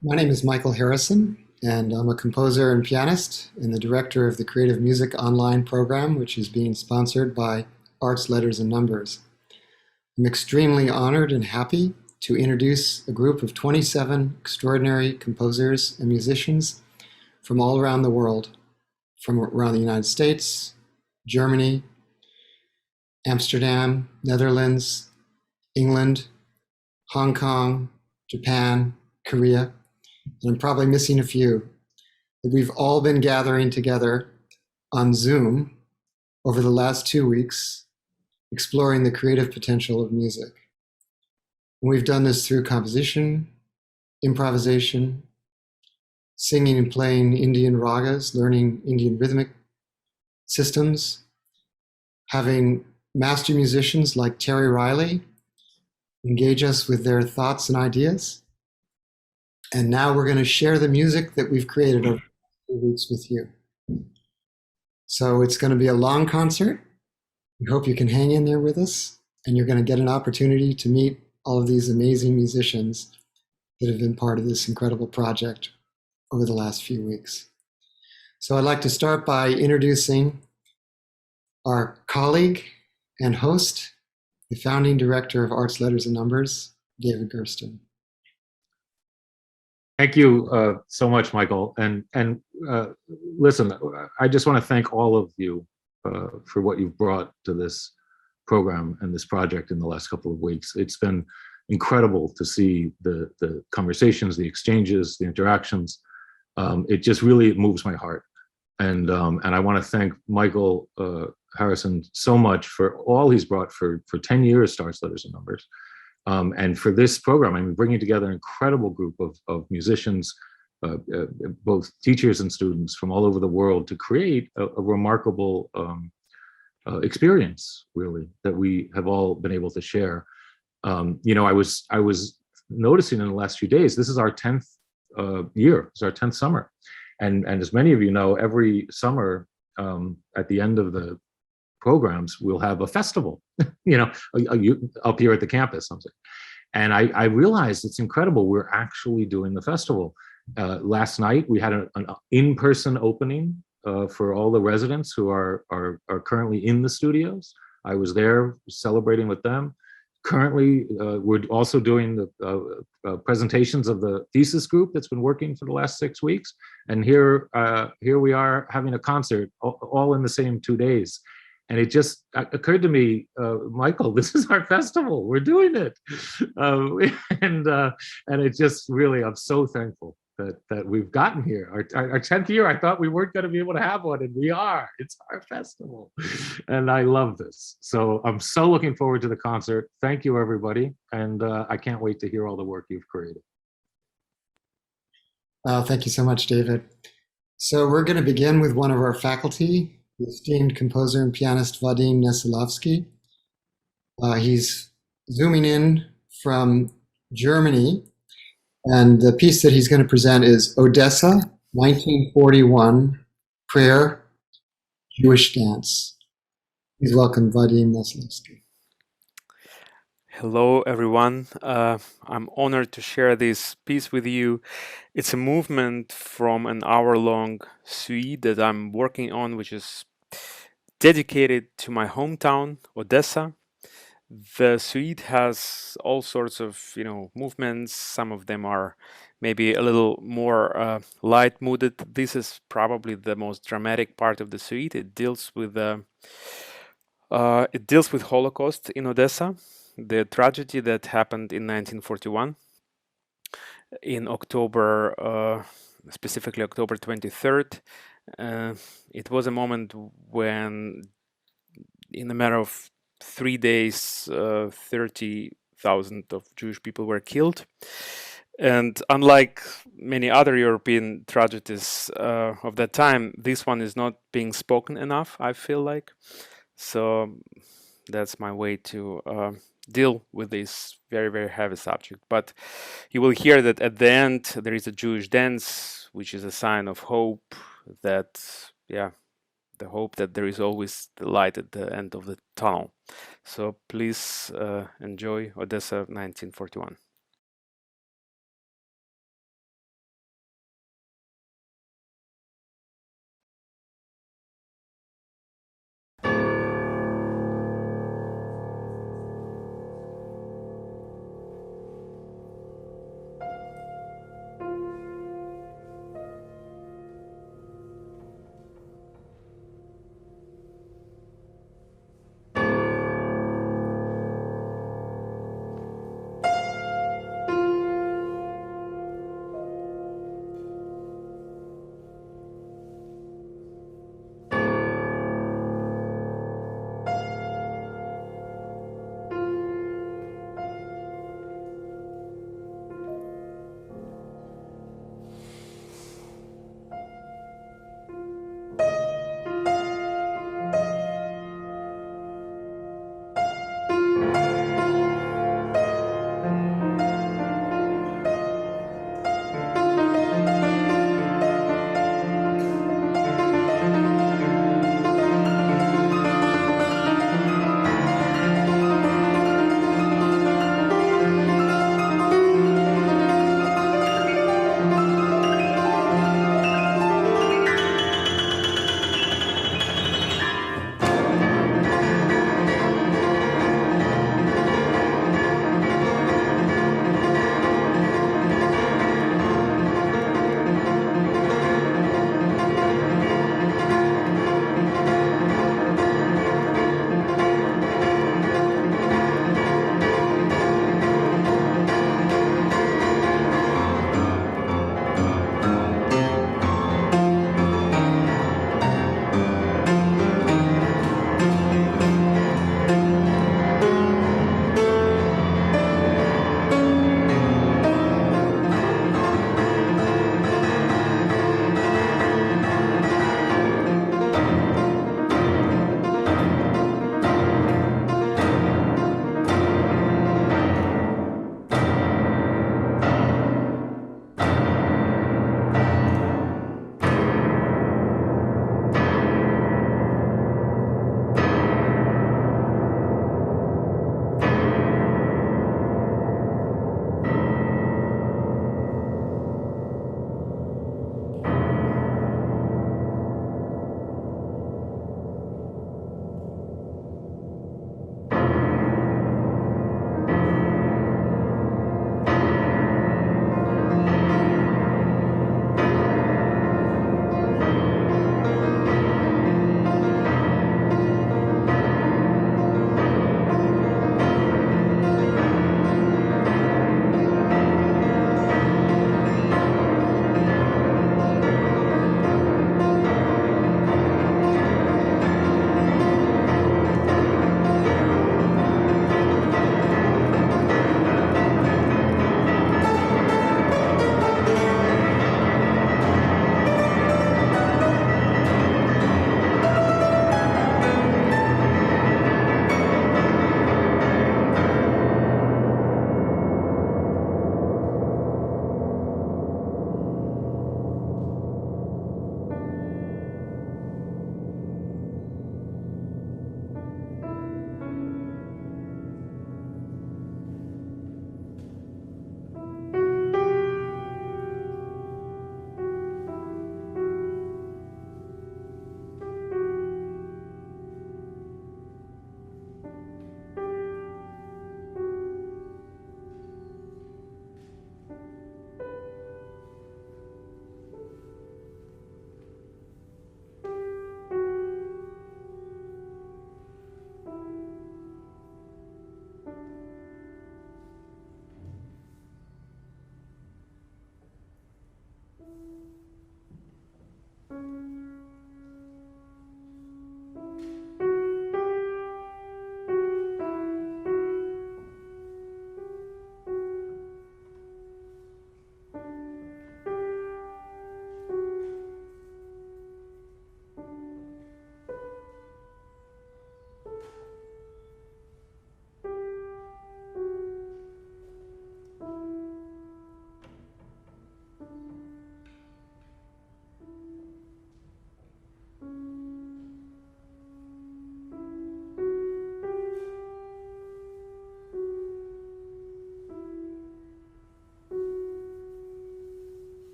My name is Michael Harrison, and I'm a composer and pianist and the director of the Creative Music Online program, which is being sponsored by Arts, Letters, and Numbers. I'm extremely honored and happy to introduce a group of 27 extraordinary composers and musicians from all around the world, from around the United States, Germany, Amsterdam, Netherlands, England, Hong Kong, Japan, Korea, and I'm probably missing a few, that we've all been gathering together on Zoom over the last 2 weeks, exploring the creative potential of music. And we've done this through composition, improvisation, singing and playing Indian ragas, learning Indian rhythmic systems, having master musicians like Terry Riley engage us with their thoughts and ideas. And now we're going to share the music that we've created over 2 weeks with you. So it's going to be a long concert. We hope you can hang in there with us, and you're going to get an opportunity to meet all of these amazing musicians that have been part of this incredible project over the last few weeks. So I'd like to start by introducing our colleague and host, the founding director of Arts, Letters, and Numbers, David Gersten. Thank you so much, Michael. And listen, I just want to thank all of you for what you've brought to this program and this project in the last couple of weeks. It's been incredible to see the conversations, the exchanges, the interactions. It just really moves my heart. And I want to thank Michael Harrison so much for all he's brought for 10 years, Arts, Letters, and Numbers. And for this program, I'm bringing together an incredible group of musicians, both teachers and students from all over the world to create a remarkable experience, really, that we have all been able to share. You know, I was noticing in the last few days, this is our 10th year, it's our 10th summer. And as many of you know, every summer at the end of the programs, we'll have a festival, you know, up here at the campus, something. And I realized it's incredible. We're actually doing the festival. Last night, we had an in-person opening for all the residents who are currently in the studios. I was there celebrating with them. Currently, we're also doing the presentations of the thesis group that's been working for the last 6 weeks. And here we are having a concert all in the same 2 days. And it just occurred to me, Michael, this is our festival. We're doing it. And it just really, I'm so thankful that we've gotten here. Our 10th year, I thought we weren't going to be able to have one, and we are. It's our festival. And I love this. So I'm so looking forward to the concert. Thank you, everybody. And I can't wait to hear all the work you've created. Thank you so much, David. So we're going to begin with one of our faculty, the esteemed composer and pianist Vadim Neselovskyi. He's zooming in from Germany, and the piece that he's going to present is Odessa, 1941, Prayer, Jewish Dance. Please welcome Vadim Neselovskyi. Hello, everyone. I'm honored to share this piece with you. It's a movement from an hour-long suite that I'm working on, which is dedicated to my hometown, Odessa. The suite has all sorts of, movements. Some of them are maybe a little more light-mooded. This is probably the most dramatic part of the suite. It deals with Holocaust in Odessa, the tragedy that happened in 1941 in October, specifically October 23rd. It was a moment when, in a matter of 3 days, 30,000 of Jewish people were killed. And unlike many other European tragedies of that time, this one is not being spoken enough, I feel like. So that's my way to deal with this very, very heavy subject. But you will hear that at the end, there is a Jewish dance, which is a sign of hope that, the hope that there is always the light at the end of the tunnel. So please enjoy Odessa 1941.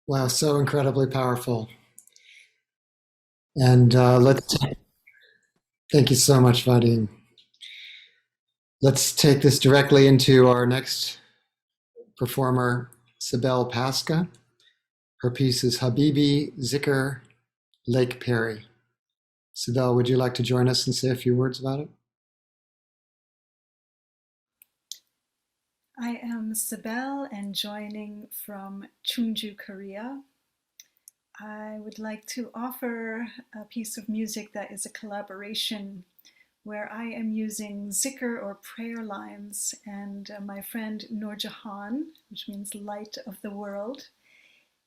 Wow, so incredibly powerful. And thank you so much, Vadim. Let's take this directly into our next performer, Sibel Pasca. Her piece is Habibi Zikr Lake Perry. Sibel, would you like to join us and say a few words about it? I am Sibel and joining from Chungju, Korea. I would like to offer a piece of music that is a collaboration where I am using zikr or prayer lines, and my friend Noor Jahan, which means light of the world,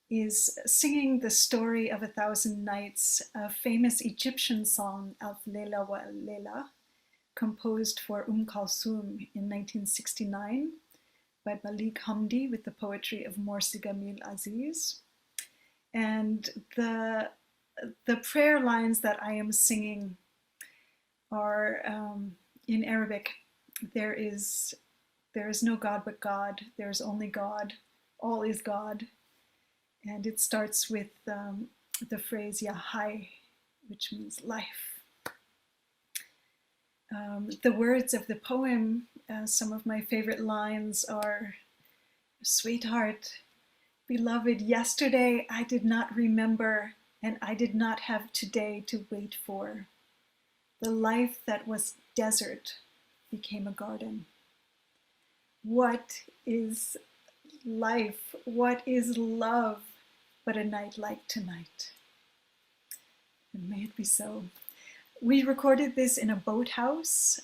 is singing the story of 1,000 Nights, a famous Egyptian song, Alf Lela wa Lela, composed for Kulthum in 1969 by Balik Hamdi with the poetry of Morsi Gamil Aziz. And the prayer lines that I am singing are in Arabic. There is no God but God. There is only God. All is God. And it starts with the phrase Ya Hay, which means life. The words of the poem, some of my favorite lines are, sweetheart, beloved, yesterday I did not remember, and I did not have today to wait for. The life that was desert became a garden. What is life? What is love but a night like tonight? And may it be so. We recorded this in a boathouse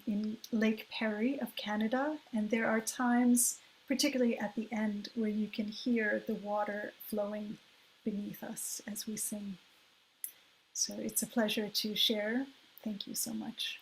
in Lake Perry of Canada, and there are times, particularly at the end, where you can hear the water flowing beneath us as we sing. So it's a pleasure to share. Thank you so much.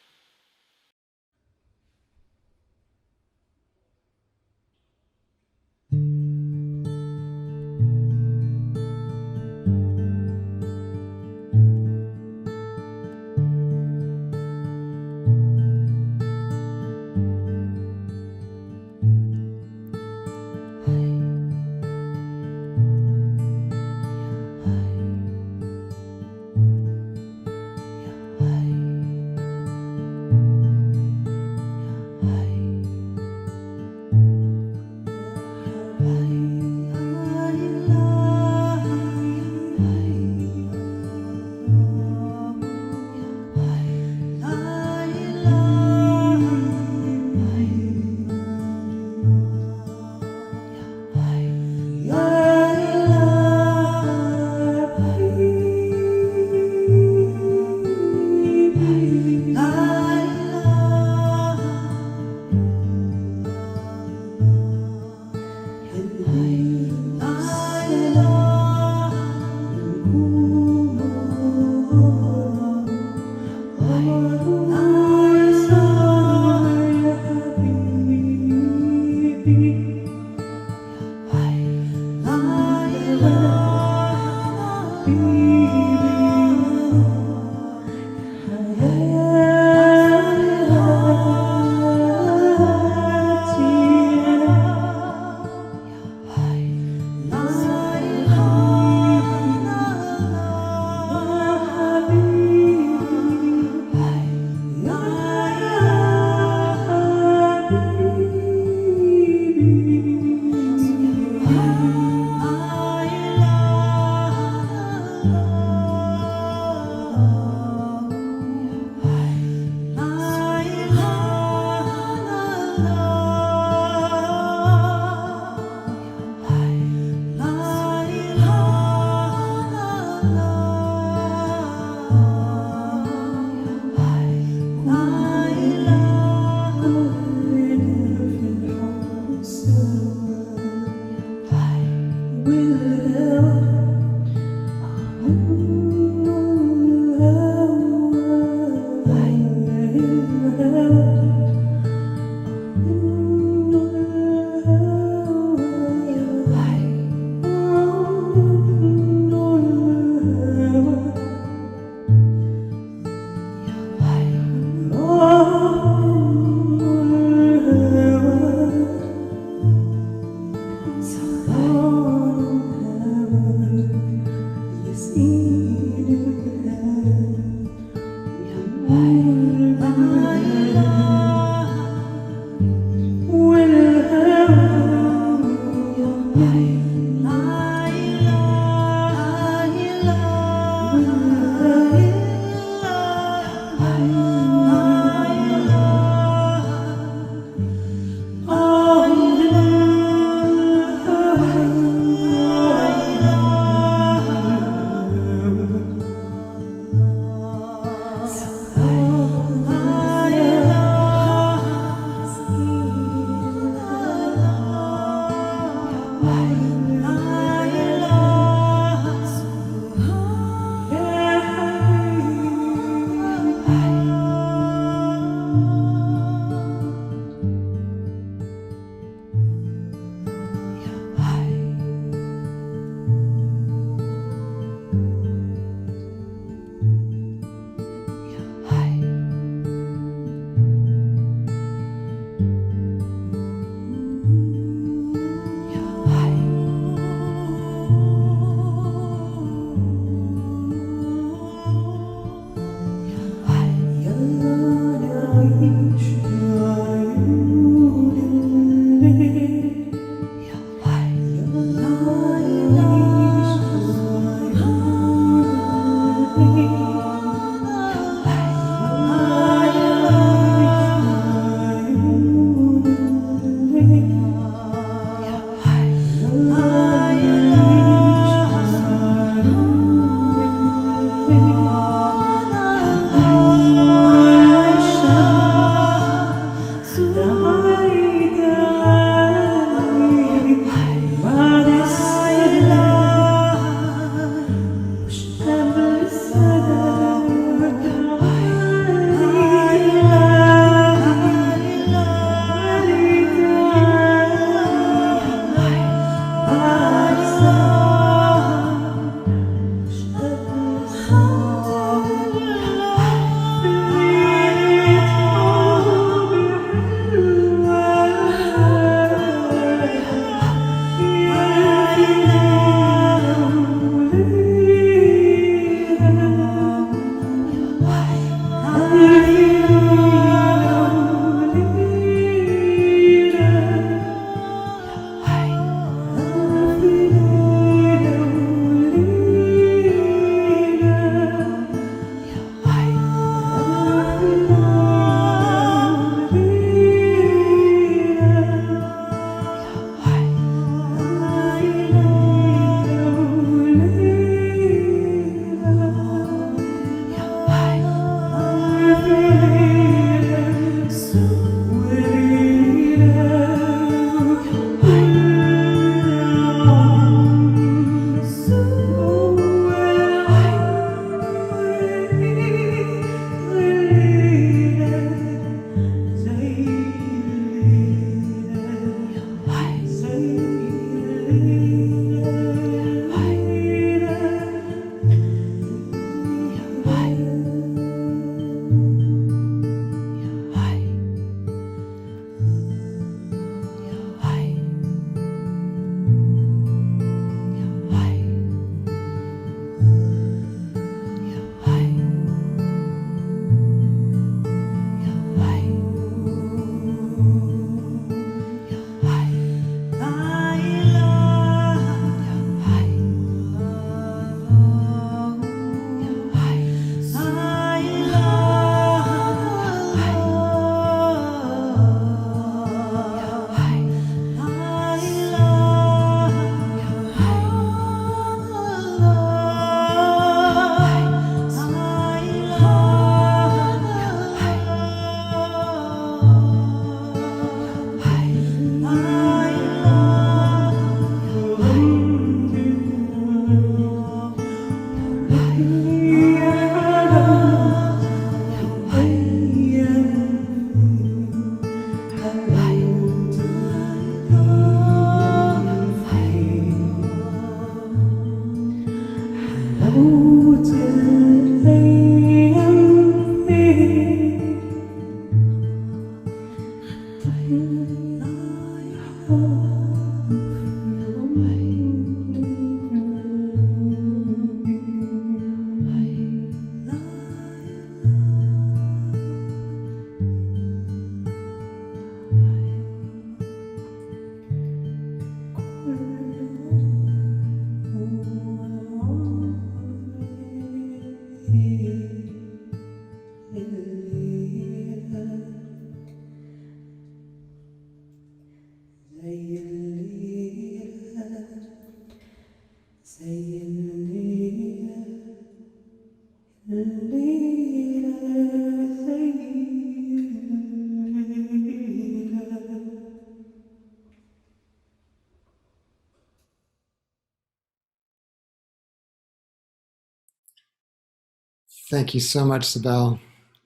Thank you so much, Sibel.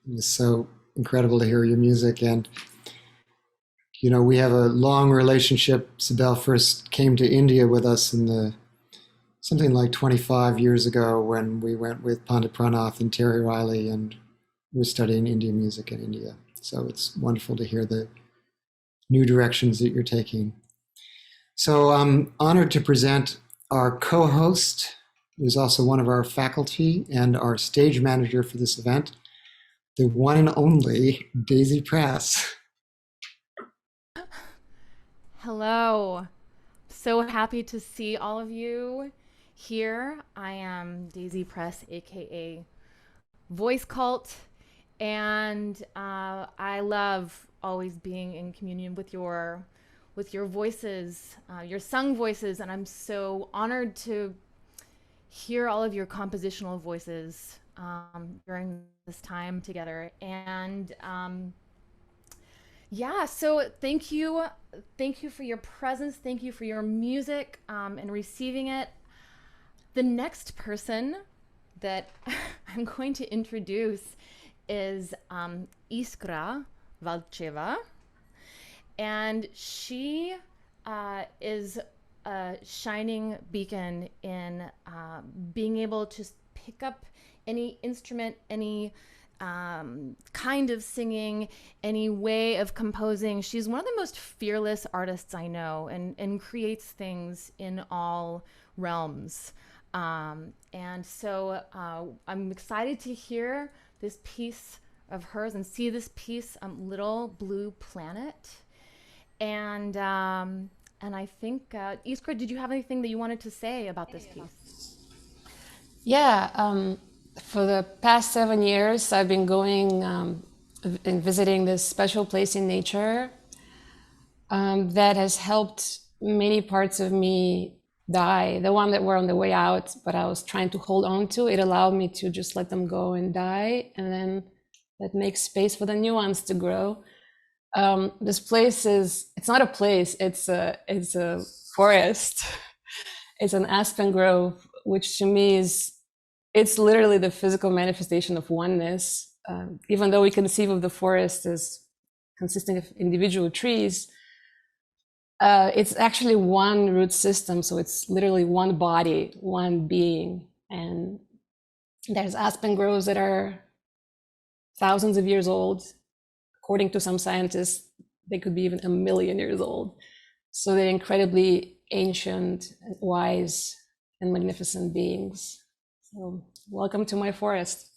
It was so incredible to hear your music. And, we have a long relationship. Sibel first came to India with us in something like 25 years ago when we went with Pandit Pranath and Terry Riley and we're studying Indian music in India. So it's wonderful to hear the new directions that you're taking. So I'm honored to present our co-host, who's also one of our faculty and our stage manager for this event, the one and only Daisy Press. Hello. So happy to see all of you here. I am Daisy Press, aka Voice Cult, and I love always being in communion with your voices, your sung voices, and I'm so honored to hear all of your compositional voices during this time together. And so thank you for your presence. Thank you for your music and receiving it. The next person that I'm going to introduce is Iskra Valcheva, and she is a shining beacon in being able to pick up any instrument, any kind of singing, any way of composing. She's one of the most fearless artists I know, and creates things in all realms. And so I'm excited to hear this piece of hers and see this piece, Little Blue Planet. And I think, Iskra, did you have anything that you wanted to say about this piece? Yeah, for the past 7 years, I've been going and visiting this special place in nature that has helped many parts of me die. The one that were on the way out, but I was trying to hold on to, it allowed me to just let them go and die, and then that makes space for the new ones to grow. This place it's not a place, it's a forest. It's an aspen grove, which to me it's literally the physical manifestation of oneness. Even though we conceive of the forest as consisting of individual trees, it's actually one root system. So it's literally one body, one being. And there's aspen groves that are thousands of years old. According to some scientists, they could be even 1 million years old. So they're incredibly ancient, wise, and magnificent beings. So welcome to my forest.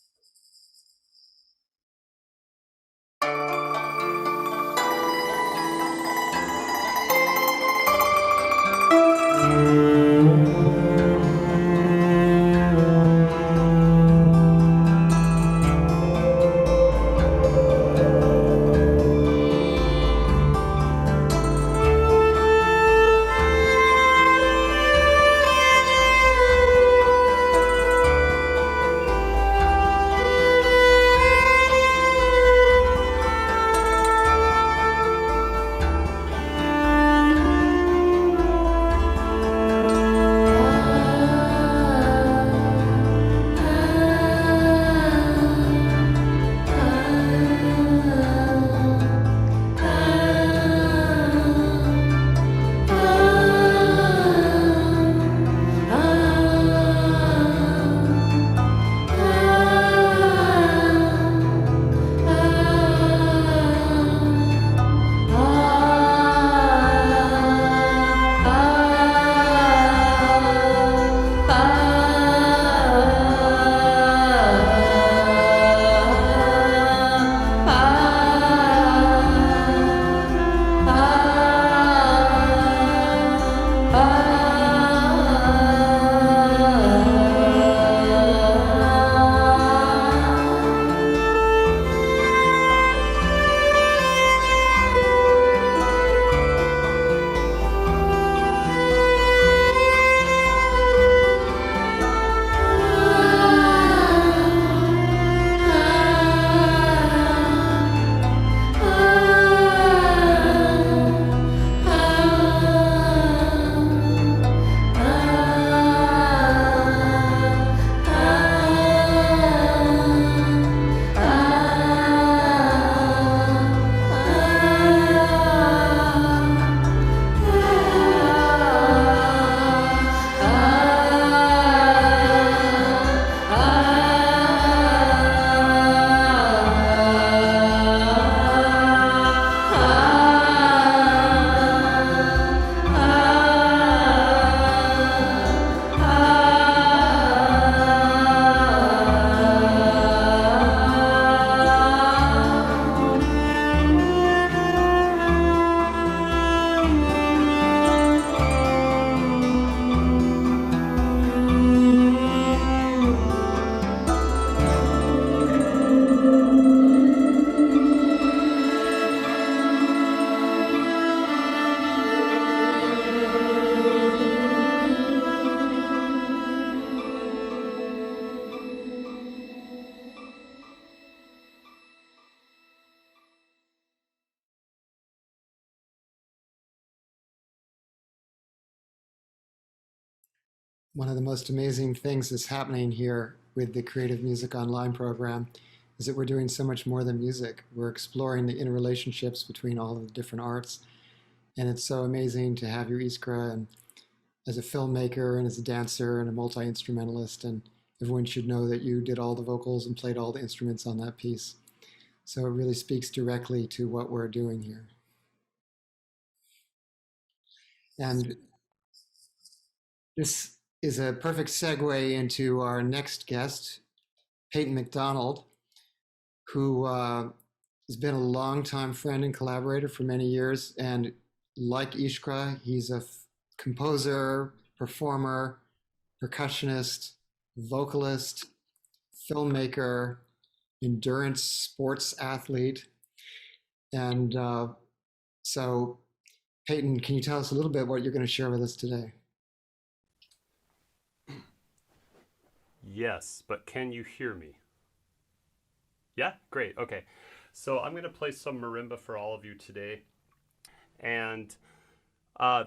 one of the most amazing things that's happening here with the Creative Music Online program is that we're doing so much more than music. We're exploring the interrelationships between all of the different arts. And it's so amazing to have you, Iskra, and as a filmmaker and as a dancer and a multi-instrumentalist. And everyone should know that you did all the vocals and played all the instruments on that piece. So it really speaks directly to what we're doing here. And this is a perfect segue into our next guest, Payton MacDonald, who has been a longtime friend and collaborator for many years. And like Iskra, he's a composer, performer, percussionist, vocalist, filmmaker, endurance sports athlete. And so, Payton, can you tell us a little bit what you're going to share with us today? Yes, but can you hear me? Yeah, great. Okay. So I'm going to play some marimba for all of you today. And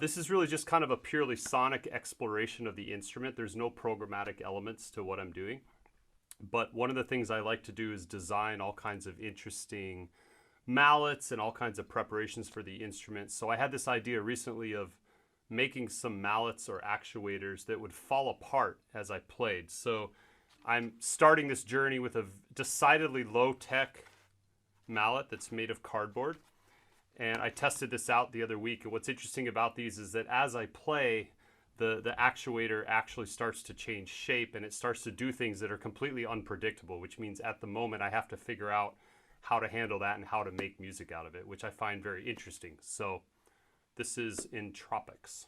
this is really just kind of a purely sonic exploration of the instrument. There's no programmatic elements to what I'm doing. But one of the things I like to do is design all kinds of interesting mallets and all kinds of preparations for the instrument. So I had this idea recently of making some mallets or actuators that would fall apart as I played. So I'm starting this journey with a decidedly low-tech mallet that's made of cardboard. And I tested this out the other week. And what's interesting about these is that as I play, the actuator actually starts to change shape and it starts to do things that are completely unpredictable, which means at the moment I have to figure out how to handle that and how to make music out of it, which I find very interesting. So this is in Tropics.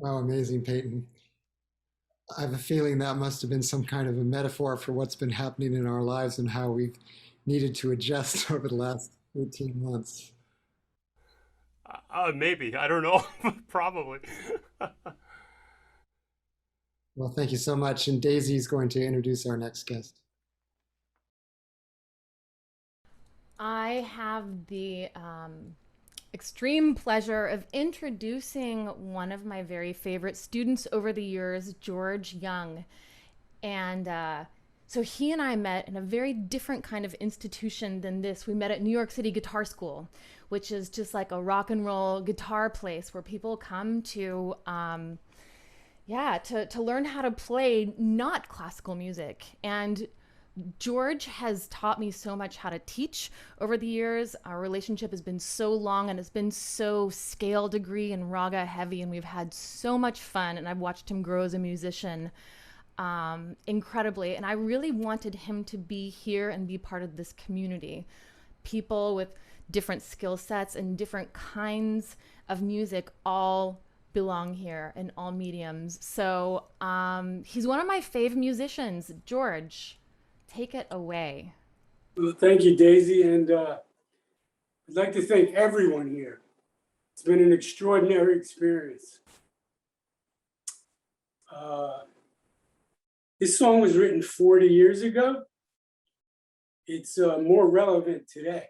Wow, amazing, Payton. I have a feeling that must have been some kind of a metaphor for what's been happening in our lives and how we've needed to adjust over the last 18 months. Maybe, I don't know. Probably. Well, thank you so much. And Daisy is going to introduce our next guest. I have the extreme pleasure of introducing one of my very favorite students over the years, George Young. And so he and I met in a very different kind of institution than this. We met at New York City Guitar School, which is just like a rock and roll guitar place where people come to learn how to play not classical music. And George has taught me so much how to teach over the years. Our relationship has been so long and it's been so scale degree and raga heavy, and we've had so much fun, and I've watched him grow as a musician incredibly. And I really wanted him to be here and be part of this community. People with different skill sets and different kinds of music all belong here in all mediums. So he's one of my fave musicians. George, take it away. Well, thank you, Daisy. And I'd like to thank everyone here. It's been an extraordinary experience. This song was written 40 years ago. It's more relevant today.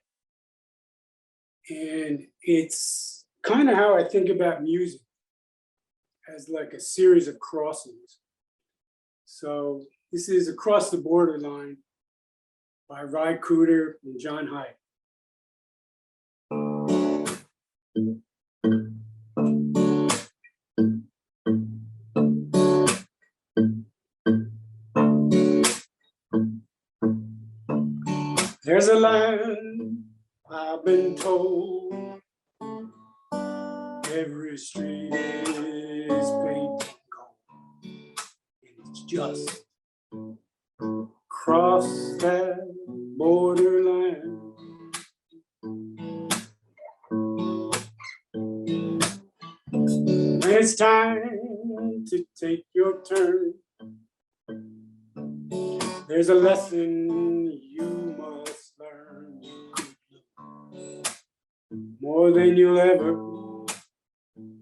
And it's kind of how I think about music, as like a series of crossings. So this is Across the Borderline by Reiko and John Hyde. There's a land I've been told, every street is painted gold, and it's just cross that borderline. When it's time to take your turn, there's a lesson you must learn. More than you'll ever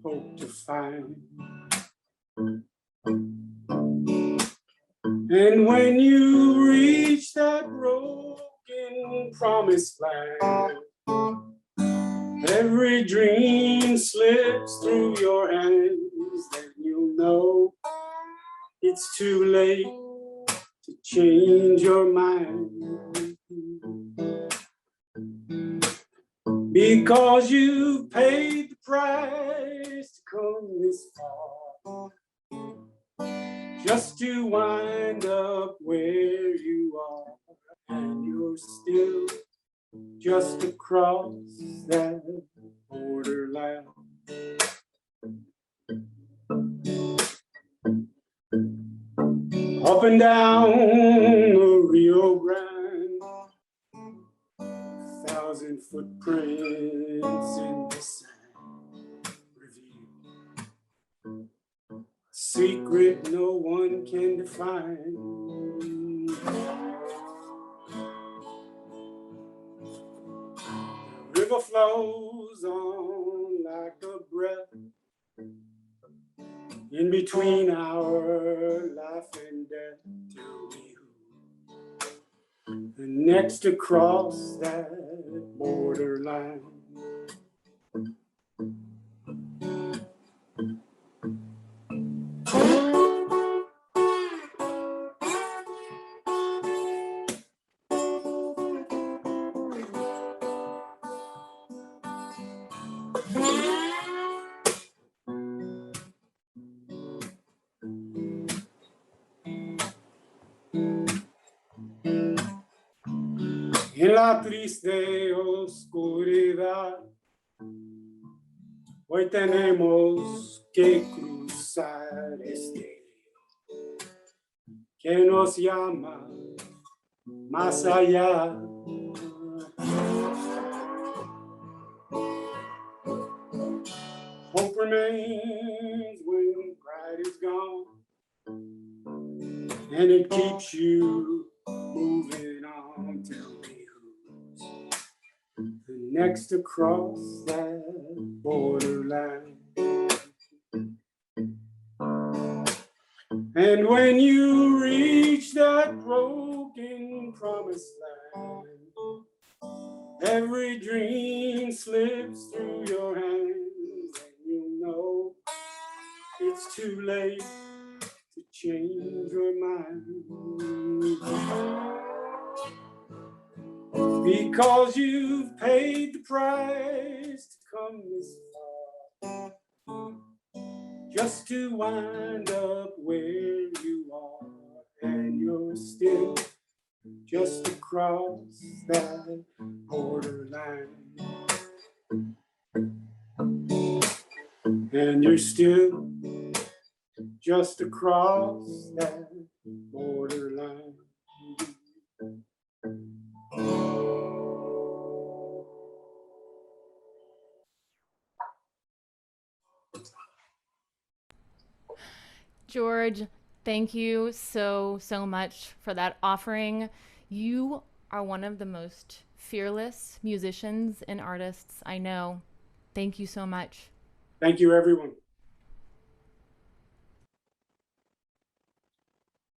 hope to find. And when you reach that broken promised land, every dream slips through your hands, then you'll know it's too late to change your mind. Because you paid the price to come this far, just to wind up where you are, and you're still just across that borderline. Up and down the Rio Grande, 1,000 footprints in the sand reveal a secret no one can define. The river flows on like a breath in between our life and death, till we the next to cross that borderline. En la triste oscuridad, hoy tenemos que cruzar este río que nos llama más allá. Hope remains when and it keeps you moving on. Tell me who's the next to cross that borderline. And when you reach that broken promised land, every dream slips through your hands, and you know it's too late to change your mind. Because you've paid the price to come this far, just to wind up where you are, and you're still just across that borderline. And you're still just across that borderline. George, thank you so much for that offering. You are one of the most fearless musicians and artists I know. Thank you so much. Thank you, everyone.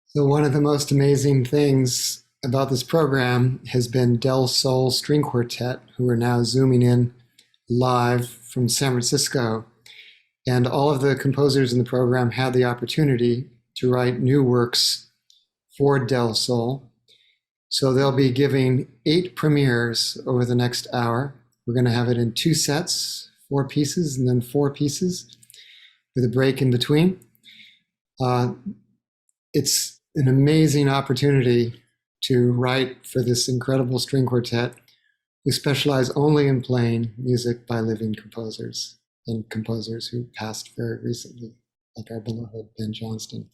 So one of the most amazing things about this program has been Sol String Quartet, who are now zooming in live from San Francisco. And all of the composers in the program had the opportunity to write new works for Sol. So they'll be giving 8 premieres over the next hour. We're going to have it in 2 sets, 4 pieces, and then 4 pieces with a break in between. It's an amazing opportunity to write for this incredible string quartet who specialize only in playing music by living composers and composers who passed very recently, like our beloved Ben Johnston.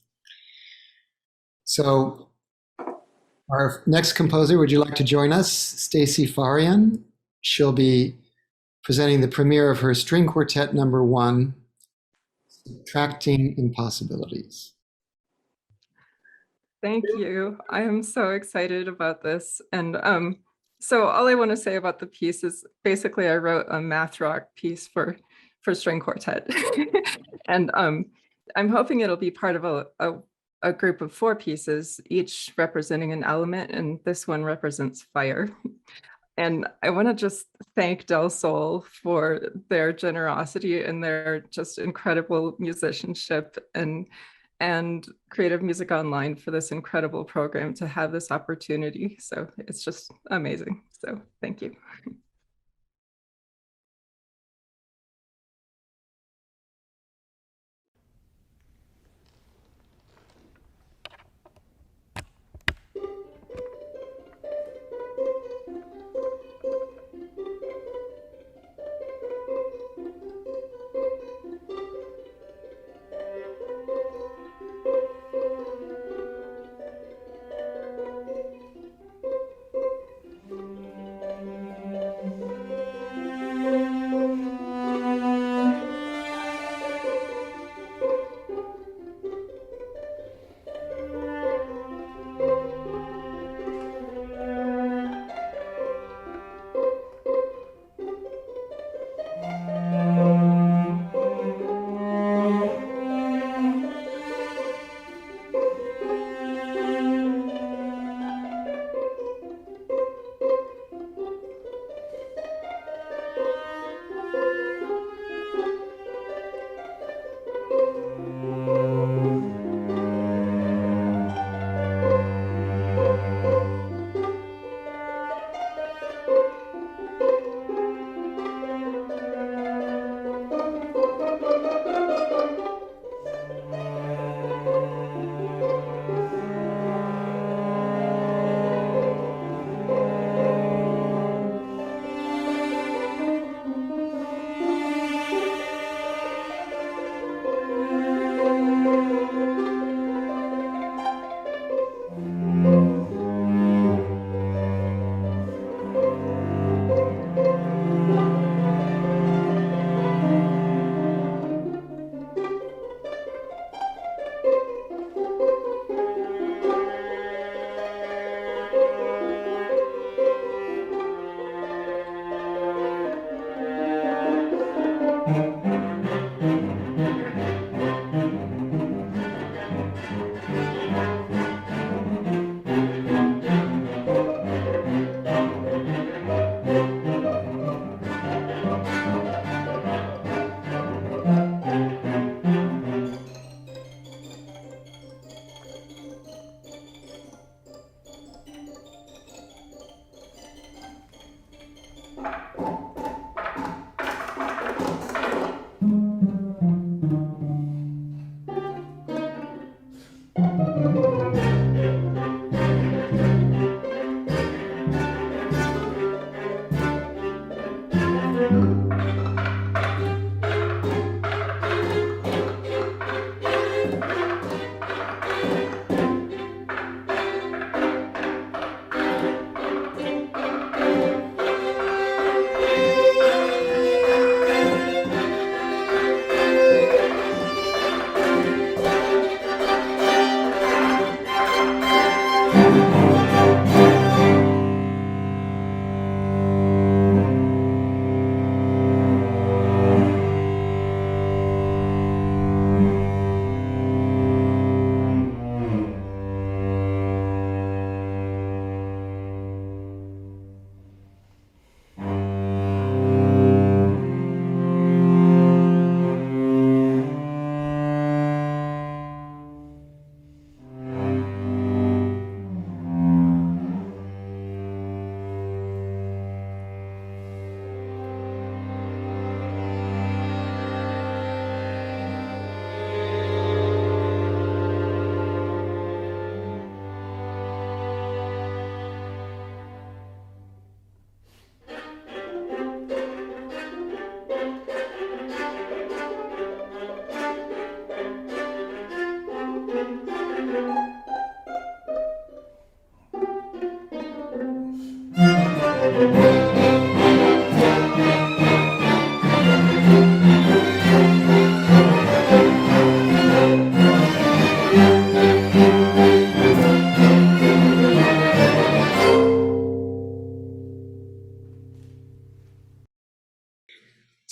So our next composer, would you like to join us? Stacy Farian. She'll be presenting the premiere of her string quartet number 1, Subtracting Impossibilities. Thank you. I am so excited about this. And so all I want to say about the piece is basically I wrote a math rock piece for string quartet. And I'm hoping it'll be part of a group of 4 pieces, each representing an element, and this one represents fire. And I want to just thank Sol for their generosity and their just incredible musicianship and Creative Music Online for this incredible program to have this opportunity. So it's just amazing. So thank you.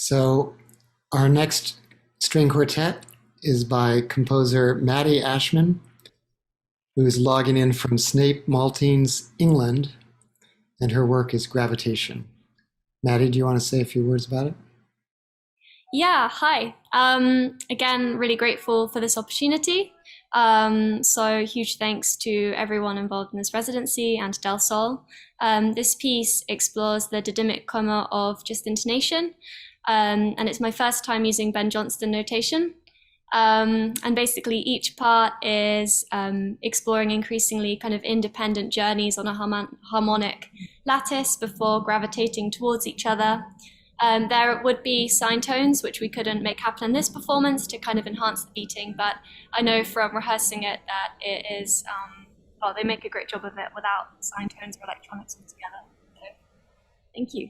So our next string quartet is by composer Maddie Ashman, who is logging in from Snape Maltings, England, and her work is Gravitation. Maddie, do you want to say a few words about it? Yeah, hi. Again, really grateful for this opportunity. So huge thanks to everyone involved in this residency and to Del Sol. This piece explores the didymic comma of just intonation, and it's my first time using Ben Johnston notation. And basically each part is exploring increasingly kind of independent journeys on a harmonic lattice before gravitating towards each other. There would be sine tones, which we couldn't make happen in this performance to kind of enhance the beating, but I know from rehearsing it that it is, well, they make a great job of it without sine tones or electronics altogether. So, thank you.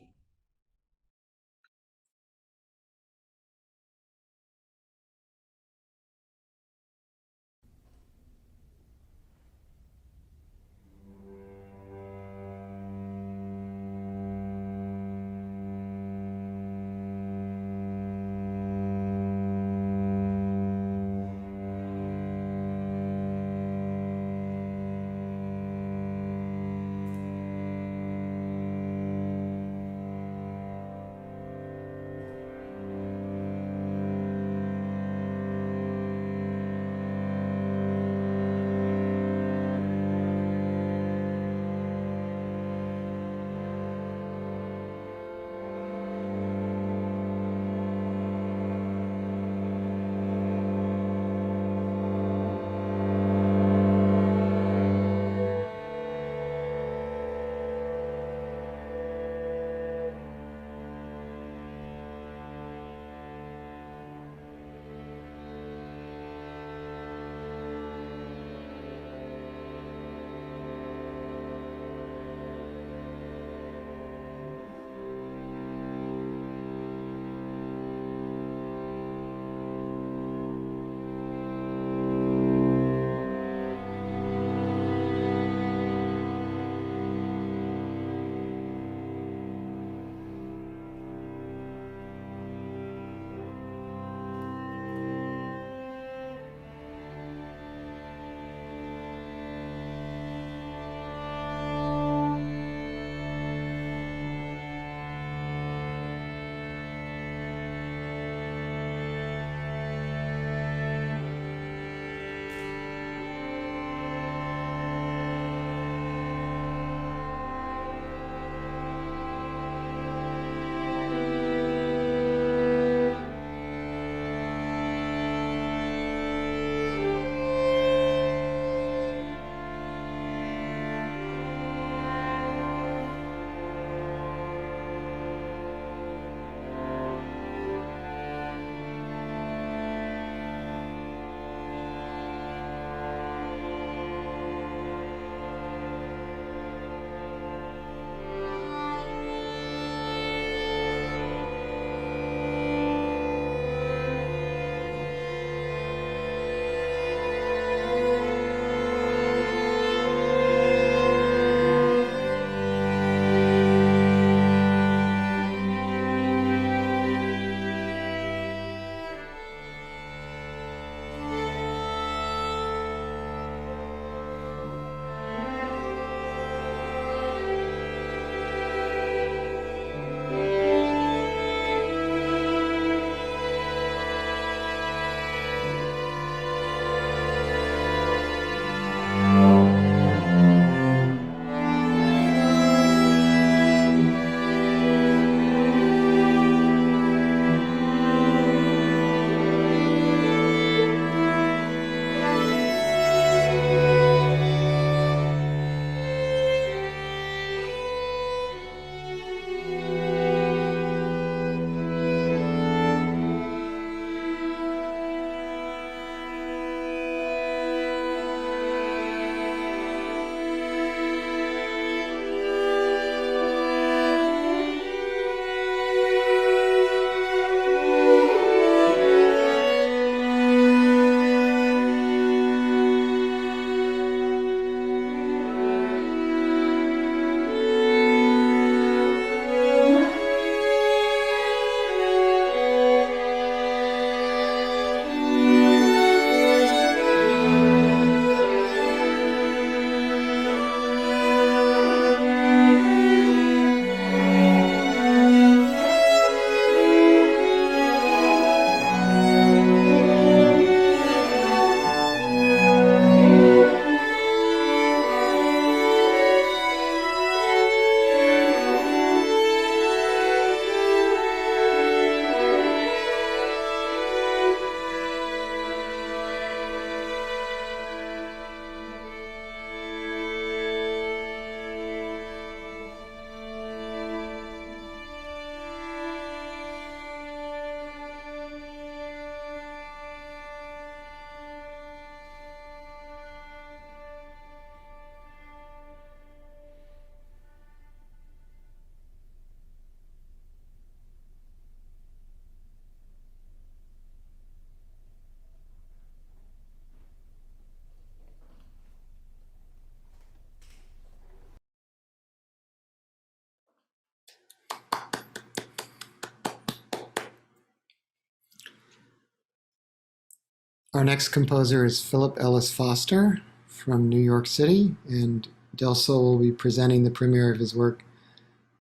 Our next composer is Philip Ellis Foster from New York City, and Del Sol will be presenting the premiere of his work,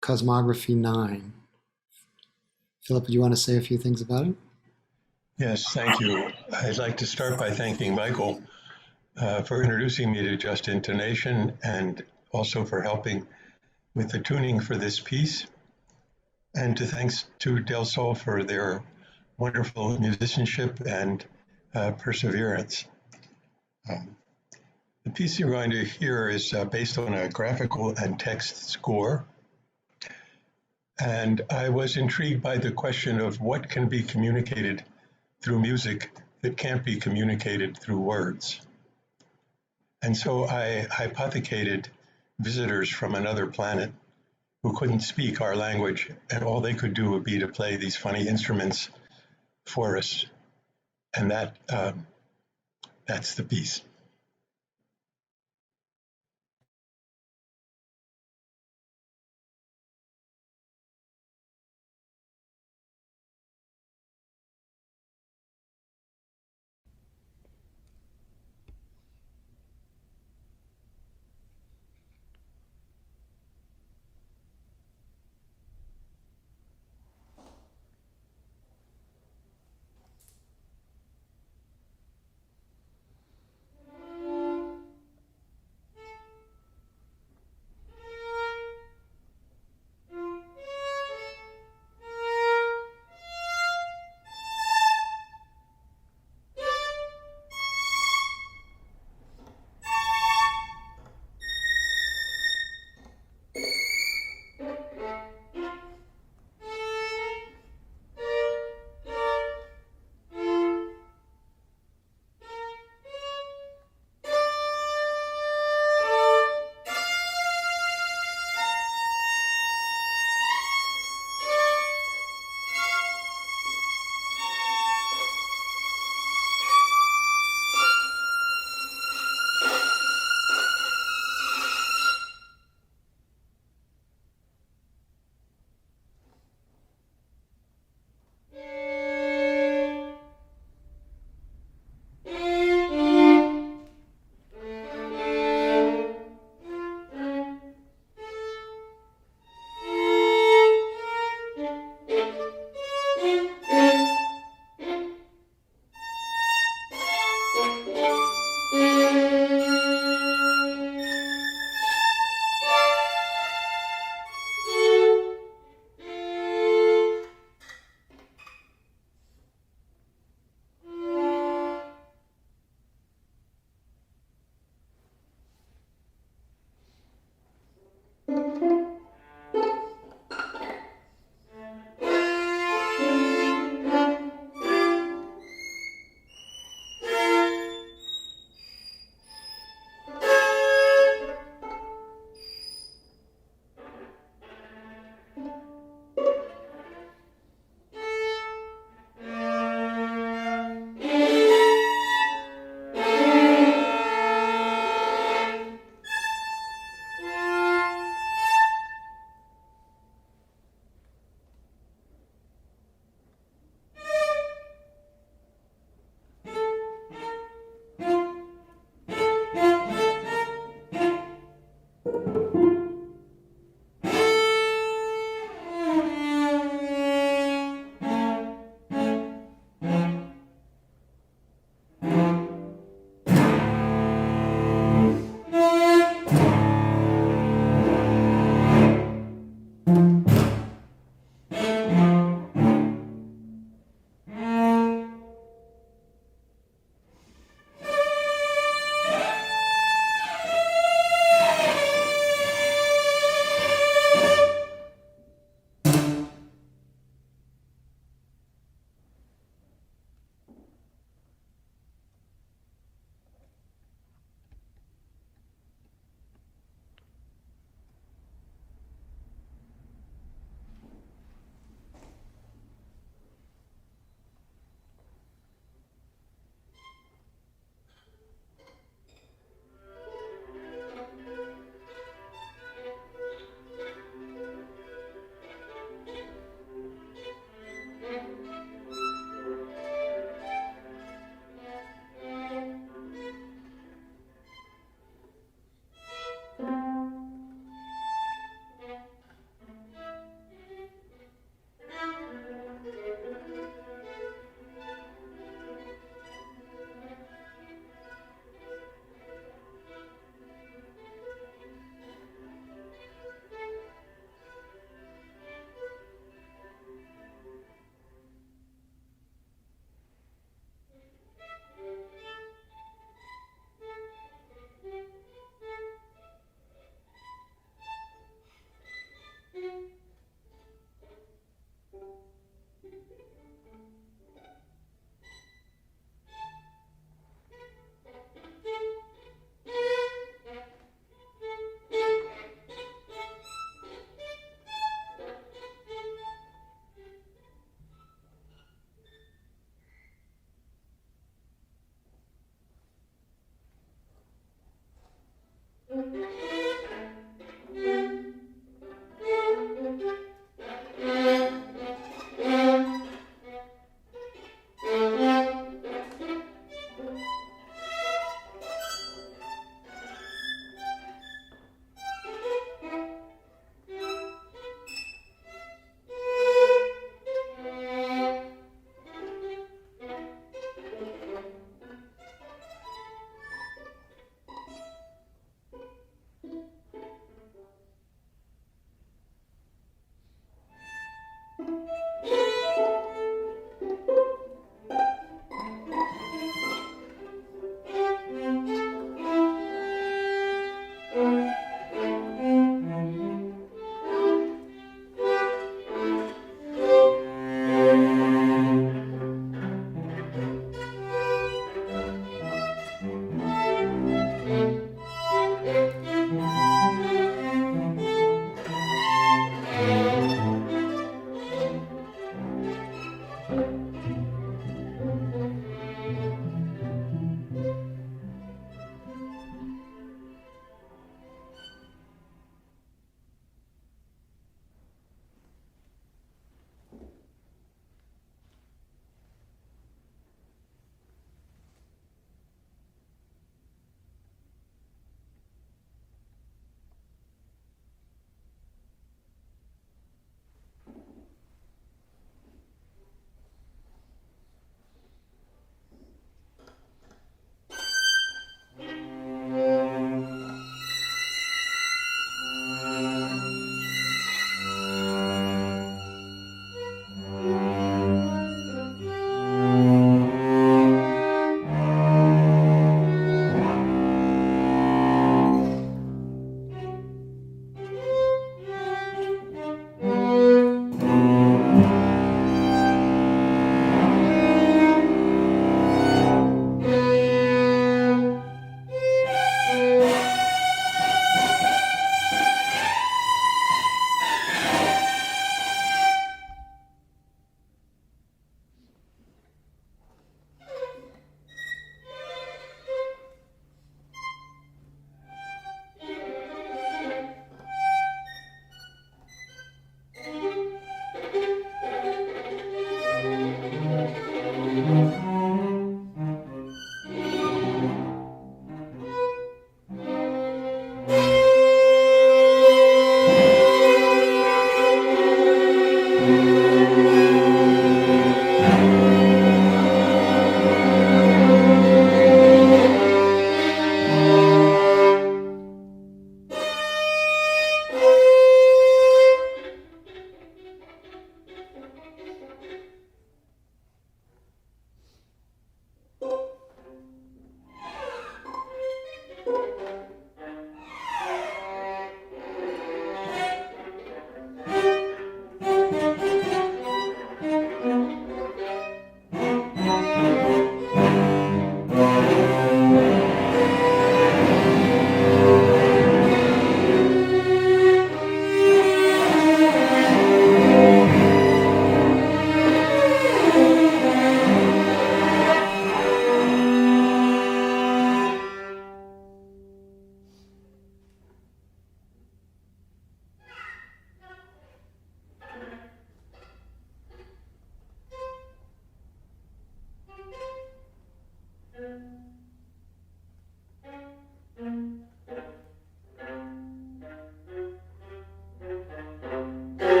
Cosmography 9. Philip, do you want to say a few things about it? Yes, thank you. I'd like to start by thanking Michael for introducing me to Just Intonation and also for helping with the tuning for this piece. And thanks to Del Sol for their wonderful musicianship and perseverance. The piece you're going to hear is based on a graphical and text score. And I was intrigued by the question of what can be communicated through music that can't be communicated through words. And so I hypothecated visitors from another planet who couldn't speak our language, and all they could do would be to play these funny instruments for us. And that's the piece.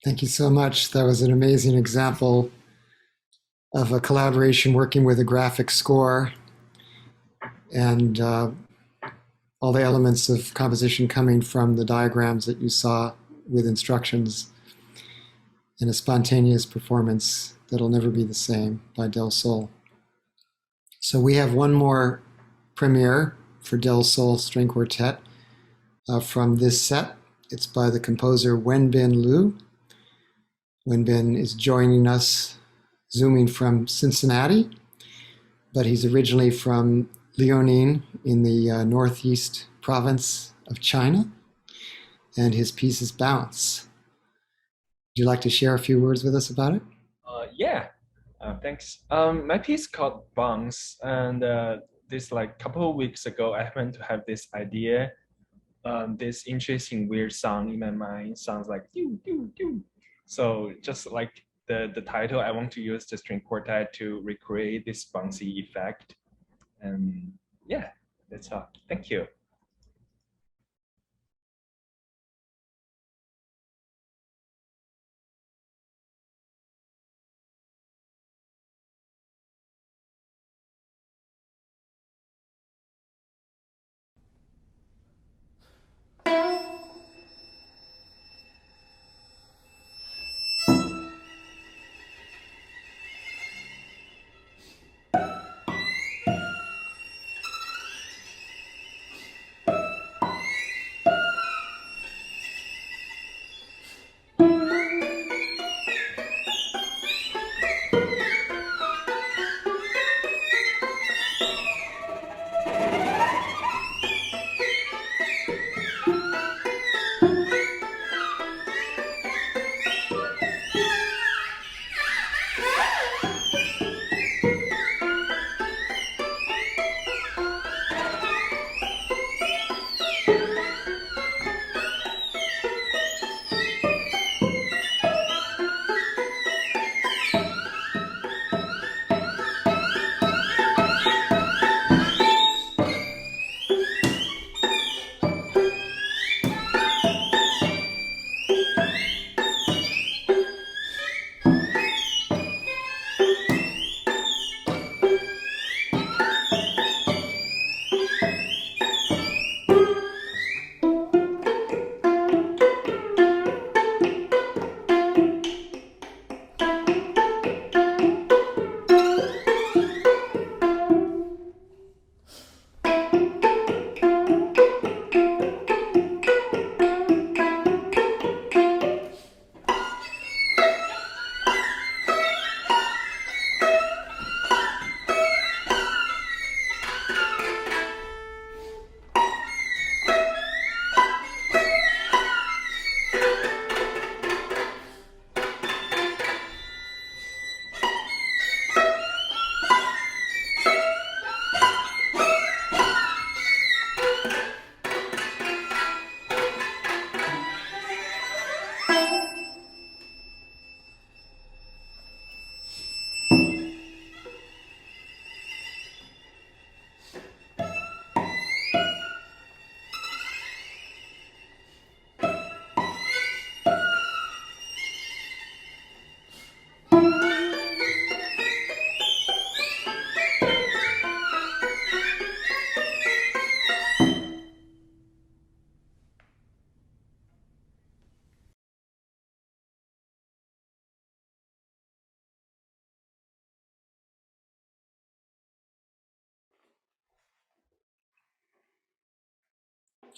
Thank you so much. That was an amazing example of a collaboration working with a graphic score and all the elements of composition coming from the diagrams that you saw with instructions in a spontaneous performance that'll never be the same by Del Sol. So we have one more premiere for Del Sol String Quartet from this set. It's by the composer Wenbin Liu. Wenbin is joining us, zooming from Cincinnati, but he's originally from Liaoning in the northeast province of China, and his piece is Bounce. Would you like to share a few words with us about it? Yeah, thanks. My piece called Bounce, and this like couple of weeks ago, I happened to have this idea. This interesting weird sound in my mind sounds like doo doo doo. So just like the title, I want to use the string quartet to recreate this bouncy effect. And yeah, that's all. Thank you.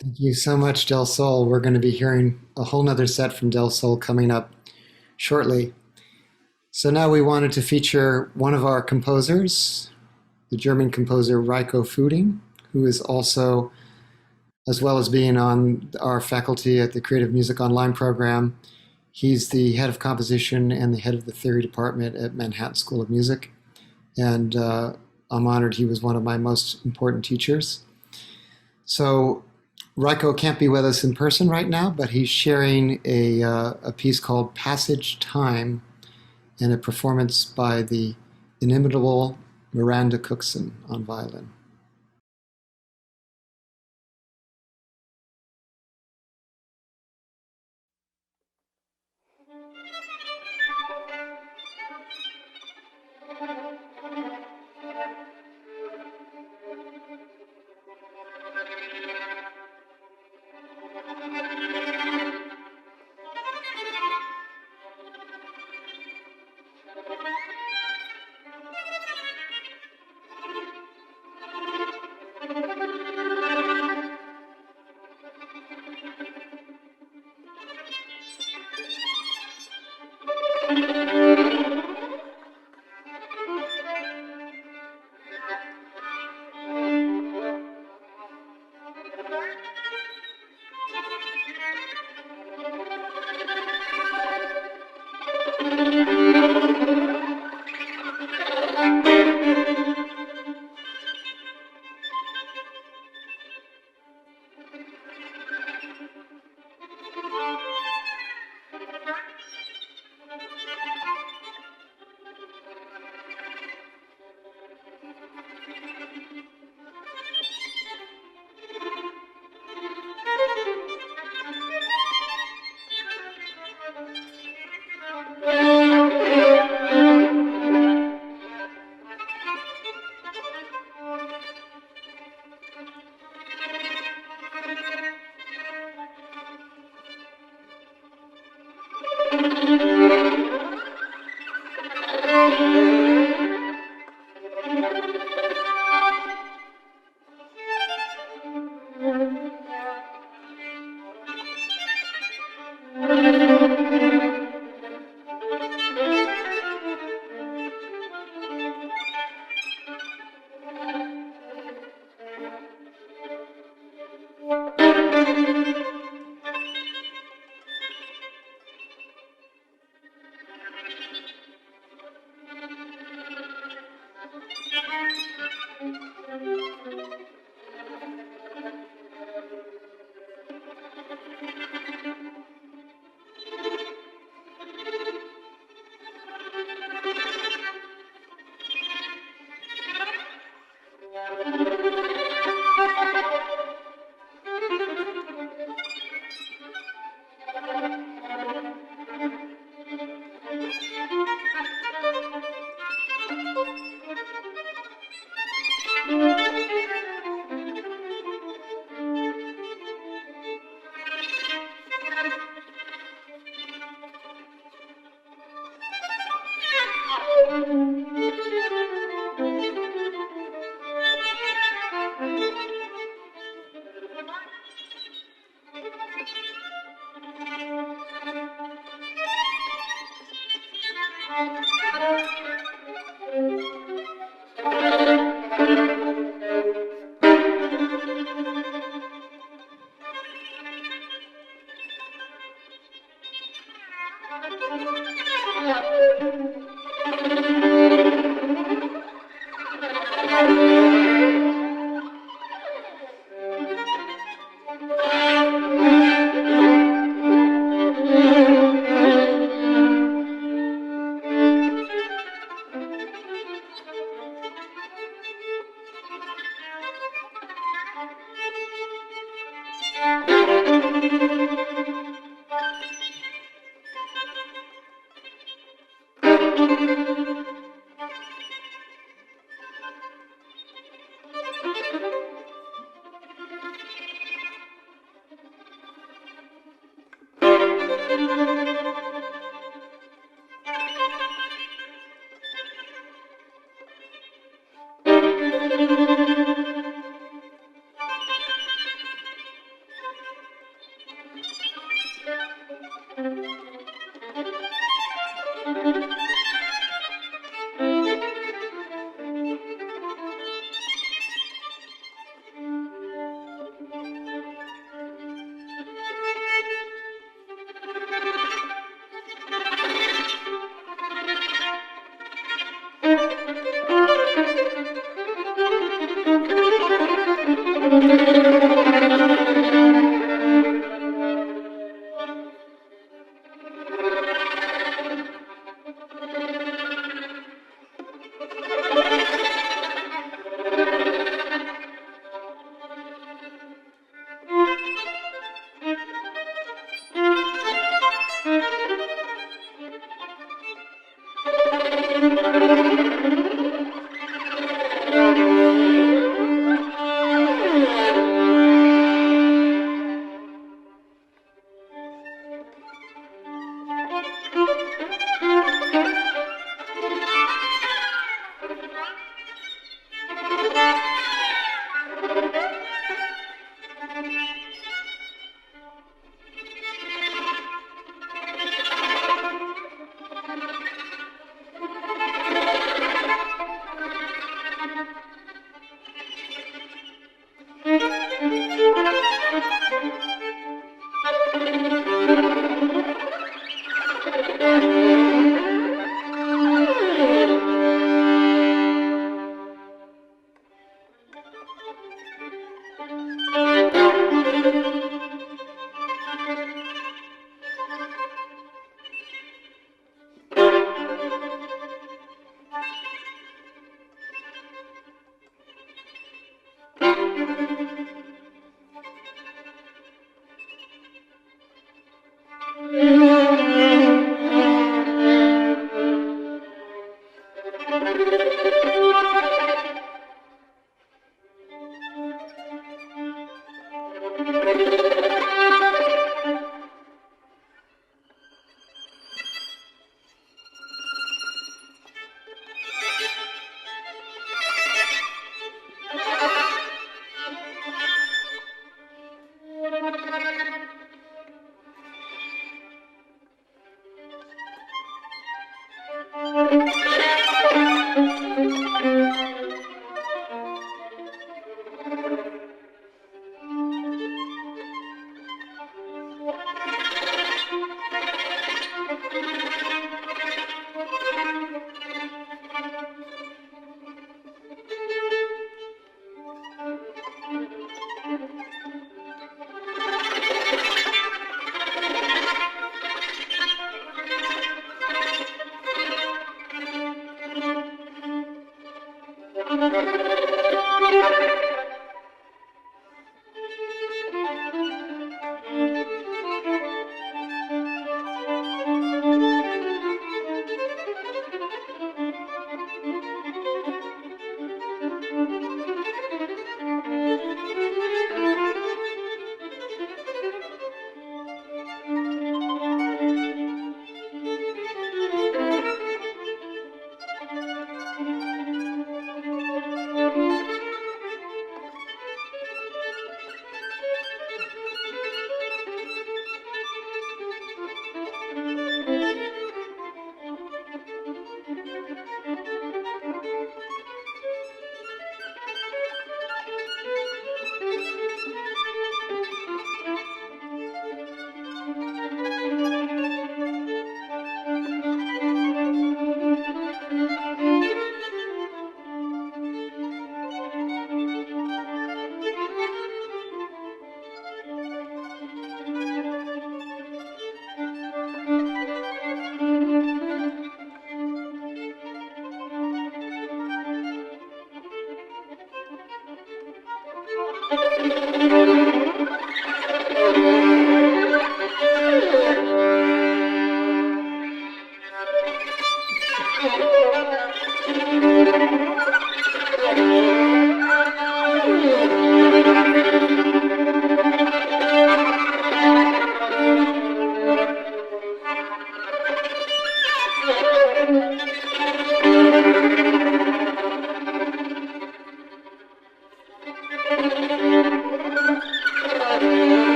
Thank you so much, Del Sol. We're going to be hearing a whole nother set from Del Sol coming up shortly. So now we wanted to feature one of our composers, the German composer Reiko Fueting, who is also, as well as being on our faculty at the Creative Music Online program, he's the head of composition and the head of the theory department at Manhattan School of Music. And I'm honored he was one of my most important teachers. So Reiko can't be with us in person right now, but he's sharing a piece called Passage Time and a performance by the inimitable Miranda Cuckson on violin.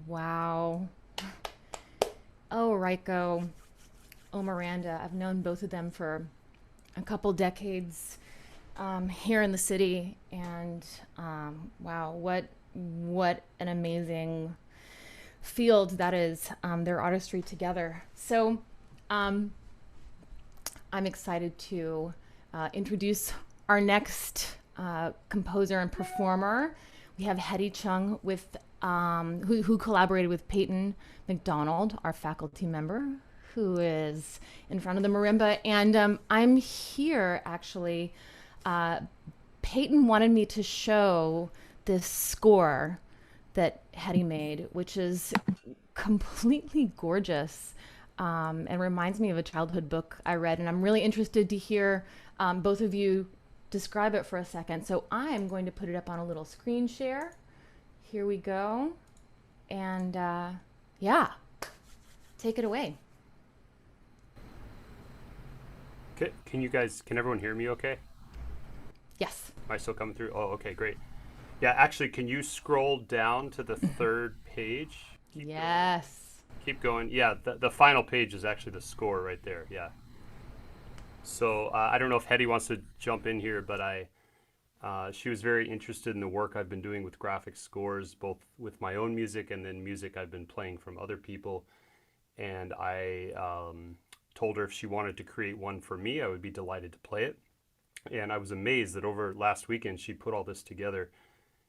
Wow. Oh, Reiko. Oh, Miranda. I've known both of them for a couple decades here in the city, and wow, what an amazing field that is, their artistry together. So I'm excited to introduce our next composer and performer. We have Hetty Chung with who collaborated with Payton MacDonald, our faculty member, who is in front of the marimba. And I'm here actually. Payton wanted me to show this score that Hetty made, which is completely gorgeous and reminds me of a childhood book I read. And I'm really interested to hear both of you describe it for a second. So I'm going to put it up on a little screen share. Here we go. And yeah, take it away. Can everyone hear me okay? Yes. Am I still coming through? Oh, okay, great. Yeah, actually, can you scroll down to the third page? Yes. Keep going. Yeah, the final page is actually the score right there. Yeah. So I don't know if Hetty wants to jump in here, but she was very interested in the work I've been doing with graphic scores, both with my own music and then music I've been playing from other people. And I told her if she wanted to create one for me, I would be delighted to play it. And I was amazed that over last weekend, she put all this together.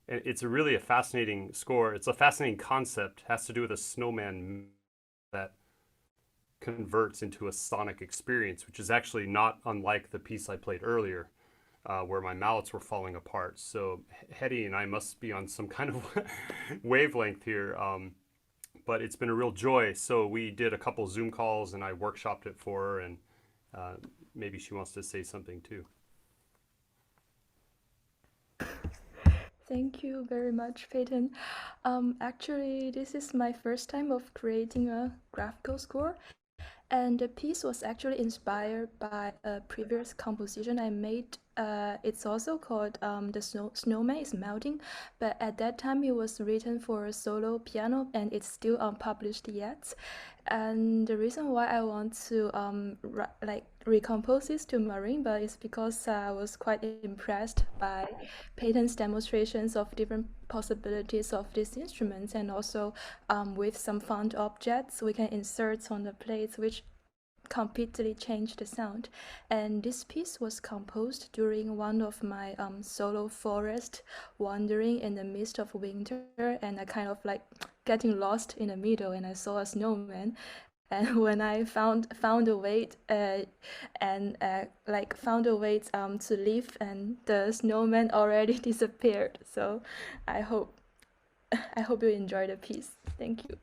And it's a fascinating score. It's a fascinating concept. It has to do with a snowman that converts into a sonic experience, which is actually not unlike the piece I played earlier, where my mallets were falling apart. So Hetty and I must be on some kind of wavelength here. But it's been a real joy. So we did a couple Zoom calls and I workshopped it for her, and maybe she wants to say something too. Thank you very much, Payton. Actually, this is my first time of creating a graphical score, and the piece was actually inspired by a previous composition I made. It's also called The Snowman is Melting, but at that time it was written for a solo piano and it's still unpublished yet. And the reason why I want to recompose this to marimba is because I was quite impressed by Payton's demonstrations of different possibilities of these instruments, and also with some found objects we can insert on the plates, which completely changed the sound. And this piece was composed during one of my solo forest wandering in the midst of winter, and I kind of like getting lost in the middle, and I saw a snowman. And when I found a way to leave, and the snowman already disappeared. So I hope I hope you enjoy the piece. Thank you.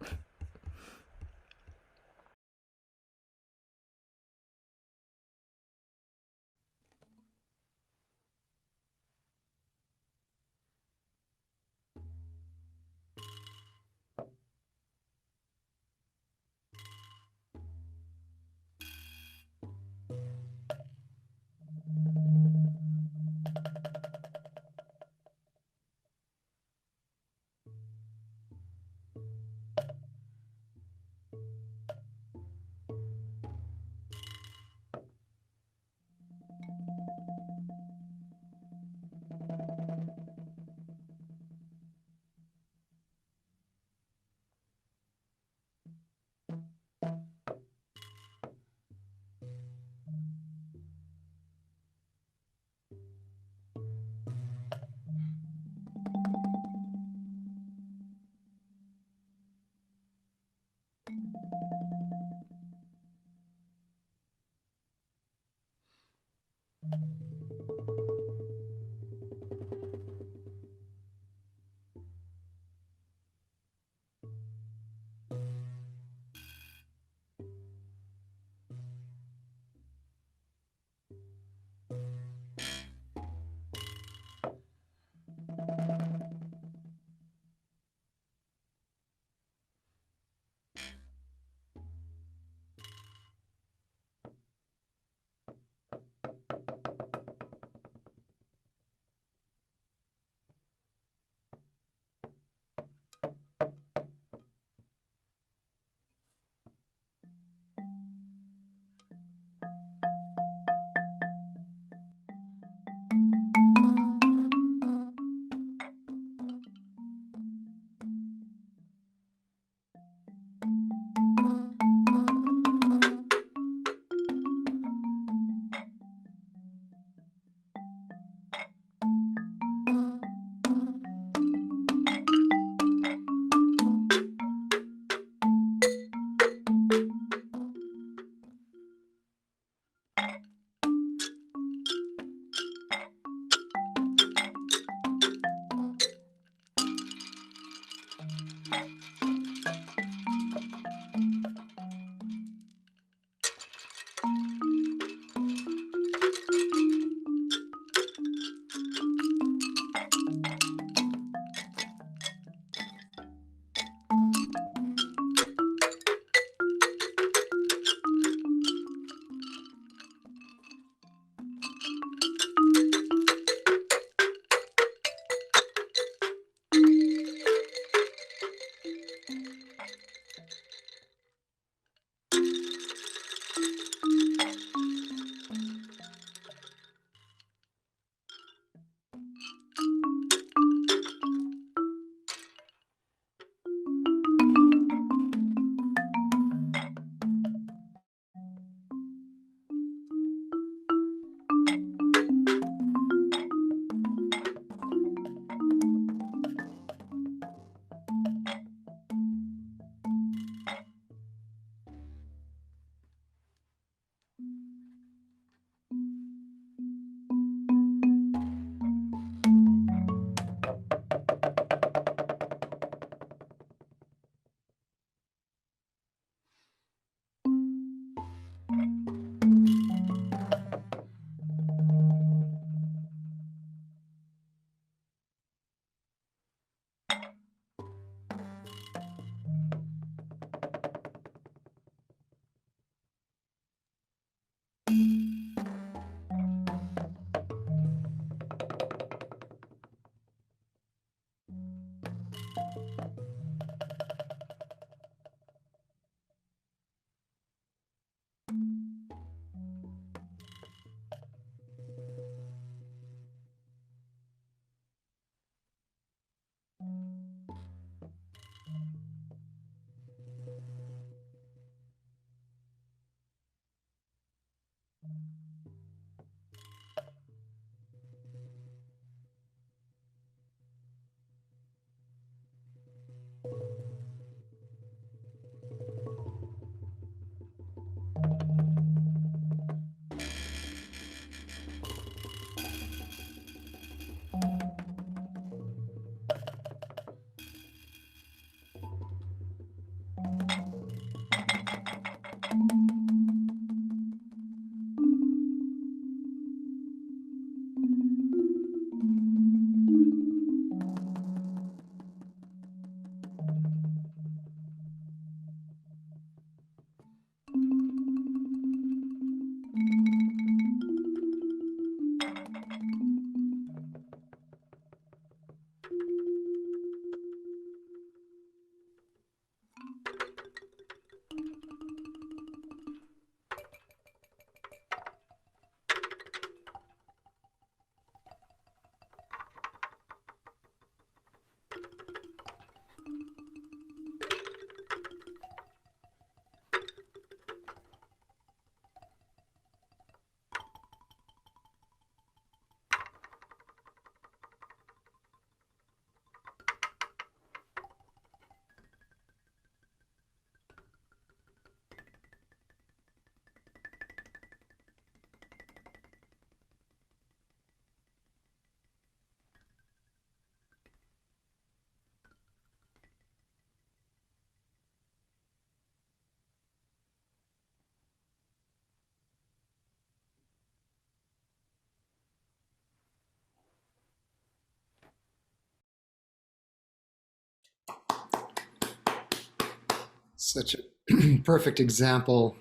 Such a perfect example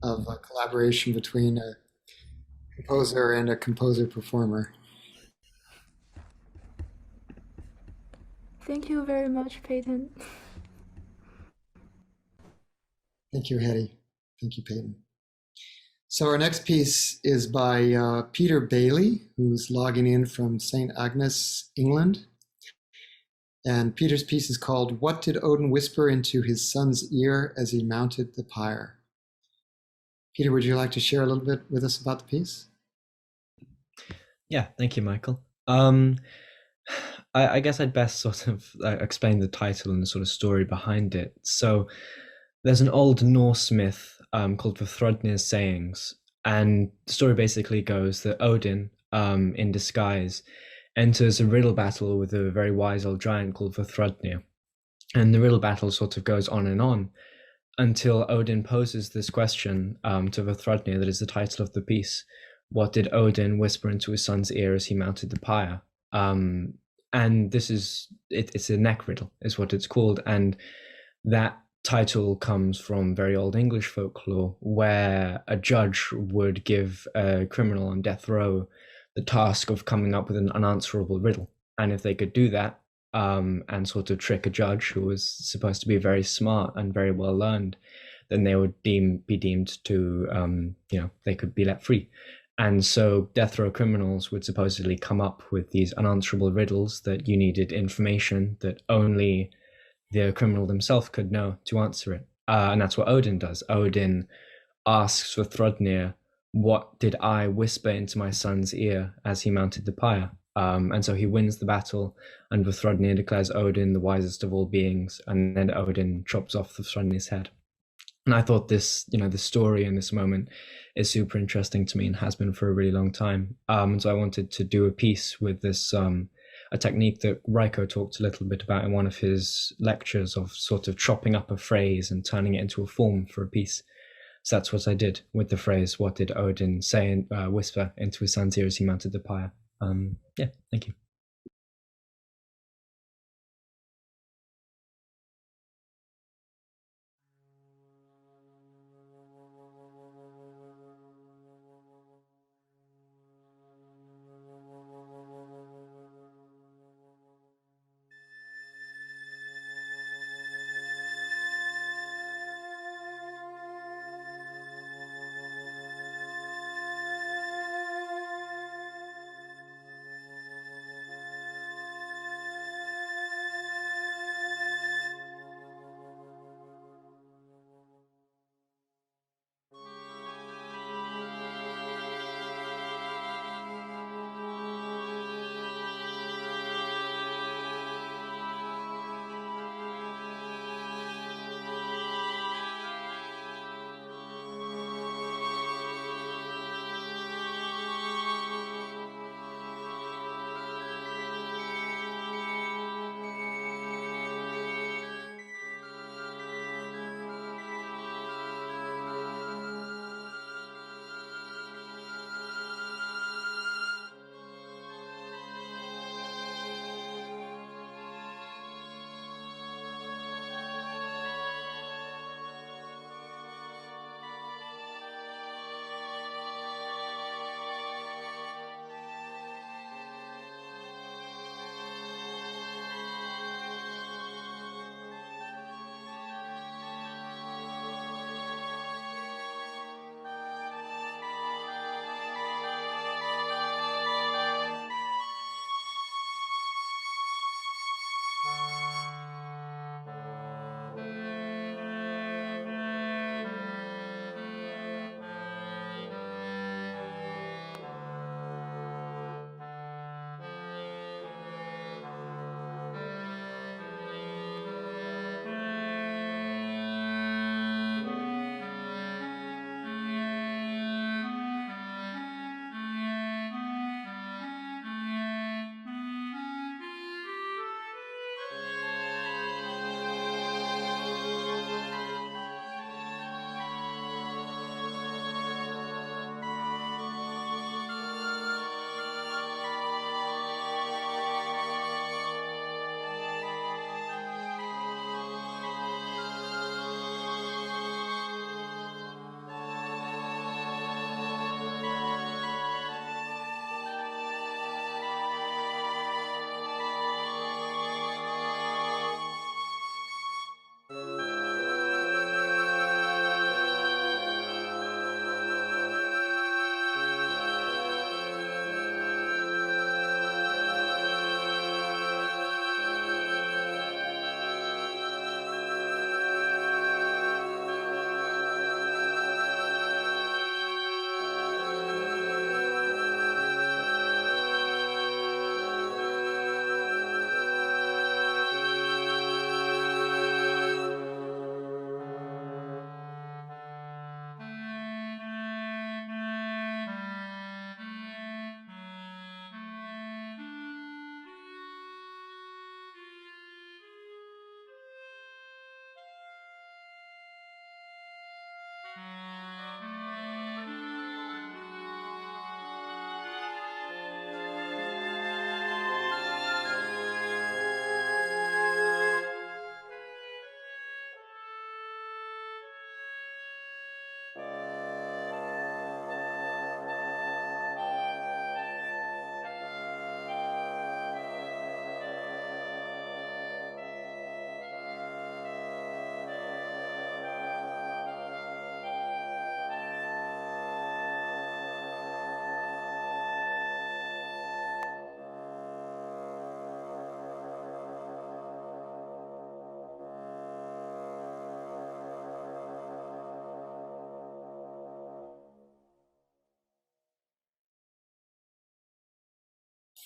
of a collaboration between a composer and a composer-performer. Thank you very much, Payton. Thank you, Hetty. Thank you, Payton. So our next piece is by Peter Bailey, who's logging in from St. Agnes, England. And Peter's piece is called "What Did Odin Whisper into His Son's Ear as He Mounted the Pyre?" Peter, would you like to share a little bit with us about the piece? Yeah, thank you, Michael. I guess I'd best sort of explain the title and the sort of story behind it. So there's an old Norse myth called Vafthrudnir's Sayings, and the story basically goes that Odin, in disguise, enters a riddle battle with a very wise old giant called Vafthrudnir. And the riddle battle sort of goes on and on until Odin poses this question to Vafthrudnir that is the title of the piece. What did Odin whisper into his son's ear as he mounted the pyre? And this is, it's a neck riddle is what it's called. And that title comes from very old English folklore, where a judge would give a criminal on death row the task of coming up with an unanswerable riddle. And if they could do that and sort of trick a judge who was supposed to be very smart and very well learned, then they would be deemed to, they could be let free. And so death row criminals would supposedly come up with these unanswerable riddles that you needed information that only the criminal themselves could know to answer it. And that's what Odin does. Odin asks for Thrudnir, what did I whisper into my son's ear as he mounted the pyre? And so he wins the battle, and Vafthrudnir declares Odin the wisest of all beings, and then Odin chops off Vafthrudnir's head. And I thought this, the story in this moment is super interesting to me and has been for a really long time. And so I wanted to do a piece with this, a technique that Reiko talked a little bit about in one of his lectures of sort of chopping up a phrase and turning it into a form for a piece. So that's what I did with the phrase, what did Odin say and whisper into his son's ear as he mounted the pyre? Yeah, thank you.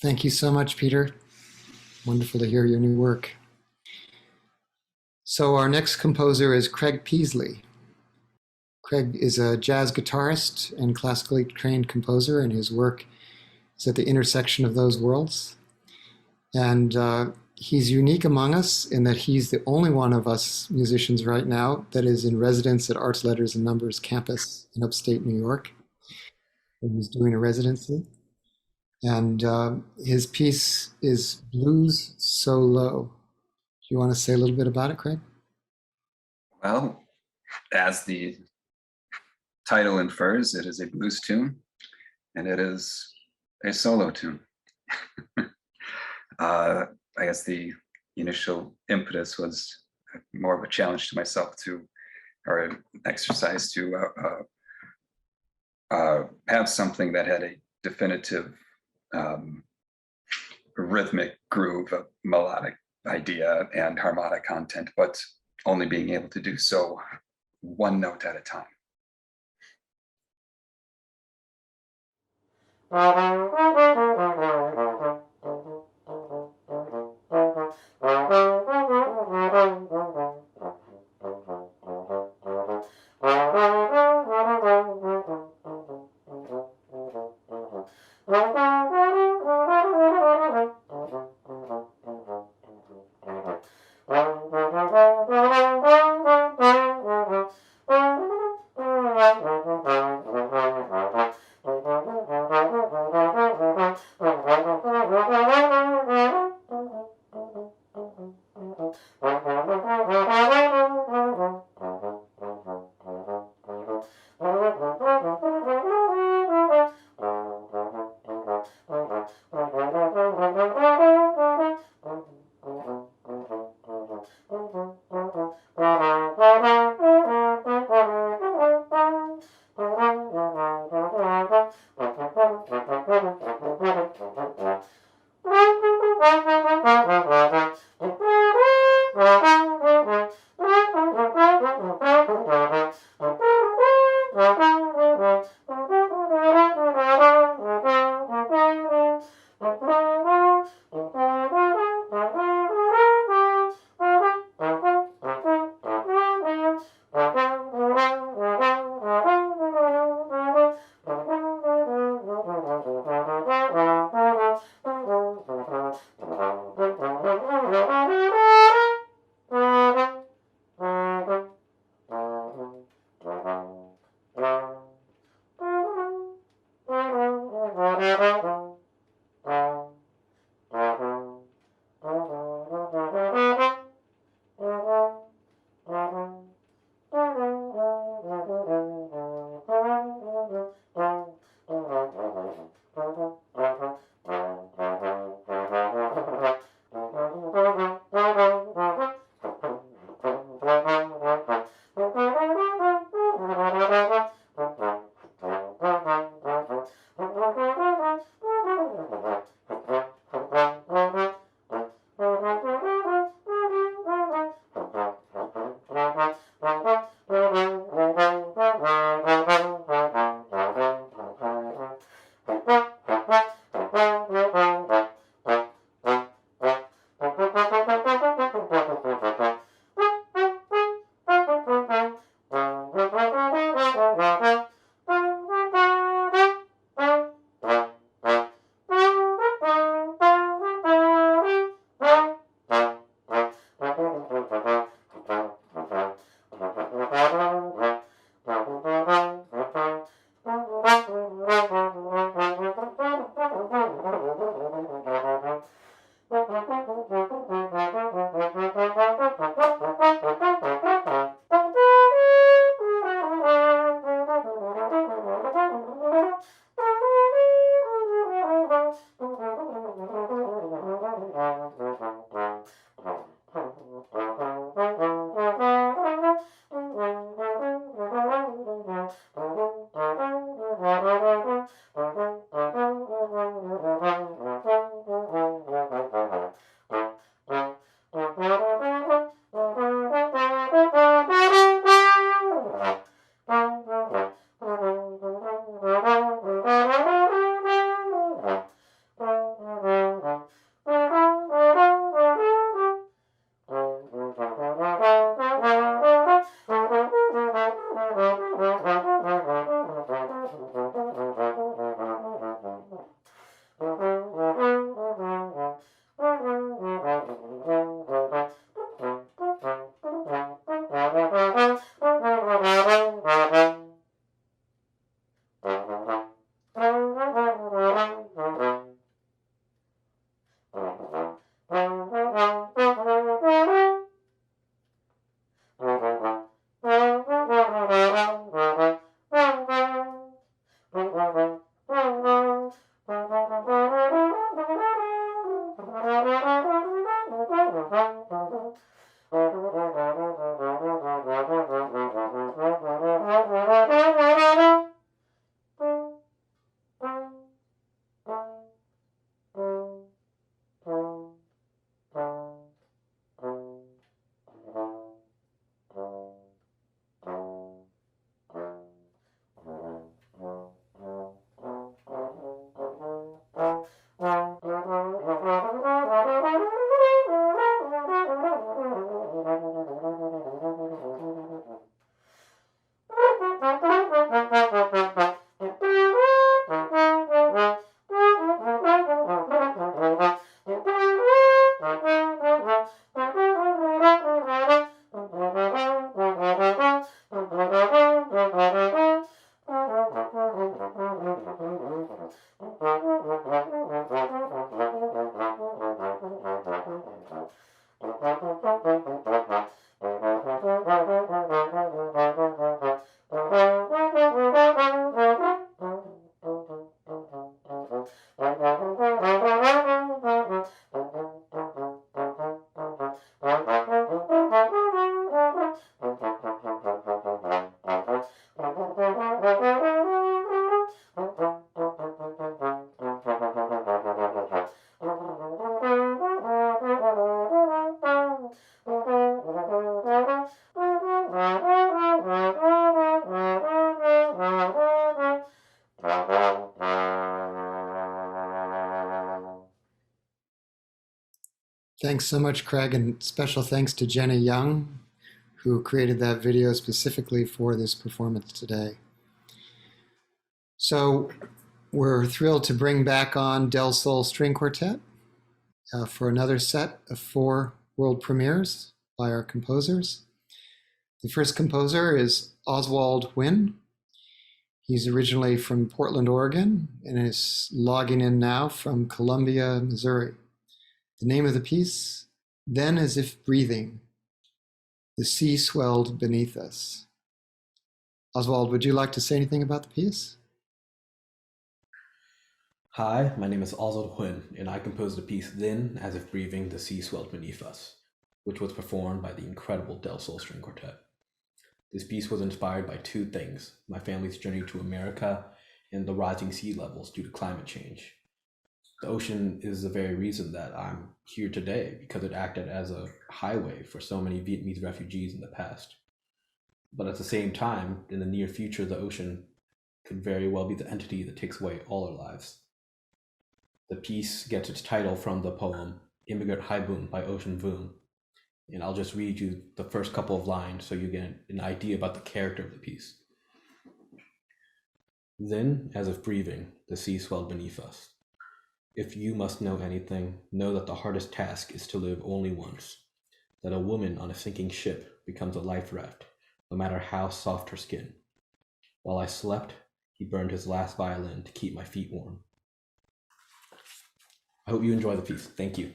Thank you so much, Peter. Wonderful to hear your new work. So our next composer is Craig Peasley. Craig is a jazz guitarist and classically trained composer, and his work is at the intersection of those worlds. And he's unique among us in that he's the only one of us musicians right now that is in residence at Arts, Letters, and Numbers campus in upstate New York. And he's doing a residency. And his piece is Blues So Low. Do you want to say a little bit about it, Craig? Well, as the title infers, it is a blues tune, and it is a solo tune. I guess the initial impetus was more of a challenge to myself or an exercise to have something that had a definitive rhythmic groove, a melodic idea and harmonic content, but only being able to do so one note at a time. Thanks so much, Craig, and special thanks to Jenny Young, who created that video specifically for this performance today. So we're thrilled to bring back on Del Sol String Quartet for another set of 4 world premieres by our composers. The first composer is Oswald Huynh. He's originally from Portland, Oregon, and is logging in now from Columbia, Missouri. The name of the piece, Then As If Breathing, the sea swelled beneath us. Oswald, would you like to say anything about the piece? Hi, my name is Oswald Huynh, and I composed the piece Then As If Breathing, the sea swelled beneath us, which was performed by the incredible Del Sol String Quartet. This piece was inspired by 2 things: my family's journey to America and the rising sea levels due to climate change. The ocean is the very reason that I'm here today, because it acted as a highway for so many Vietnamese refugees in the past. But at the same time, in the near future, the ocean could very well be the entity that takes away all our lives. The piece gets its title from the poem Immigrant Haibun by Ocean Vuong. And I'll just read you the first couple of lines so you get an idea about the character of the piece. Then, as if breathing, the sea swelled beneath us. If you must know anything, know that the hardest task is to live only once, that a woman on a sinking ship becomes a life raft, no matter how soft her skin. While I slept, he burned his last violin to keep my feet warm. I hope you enjoy the piece. Thank you.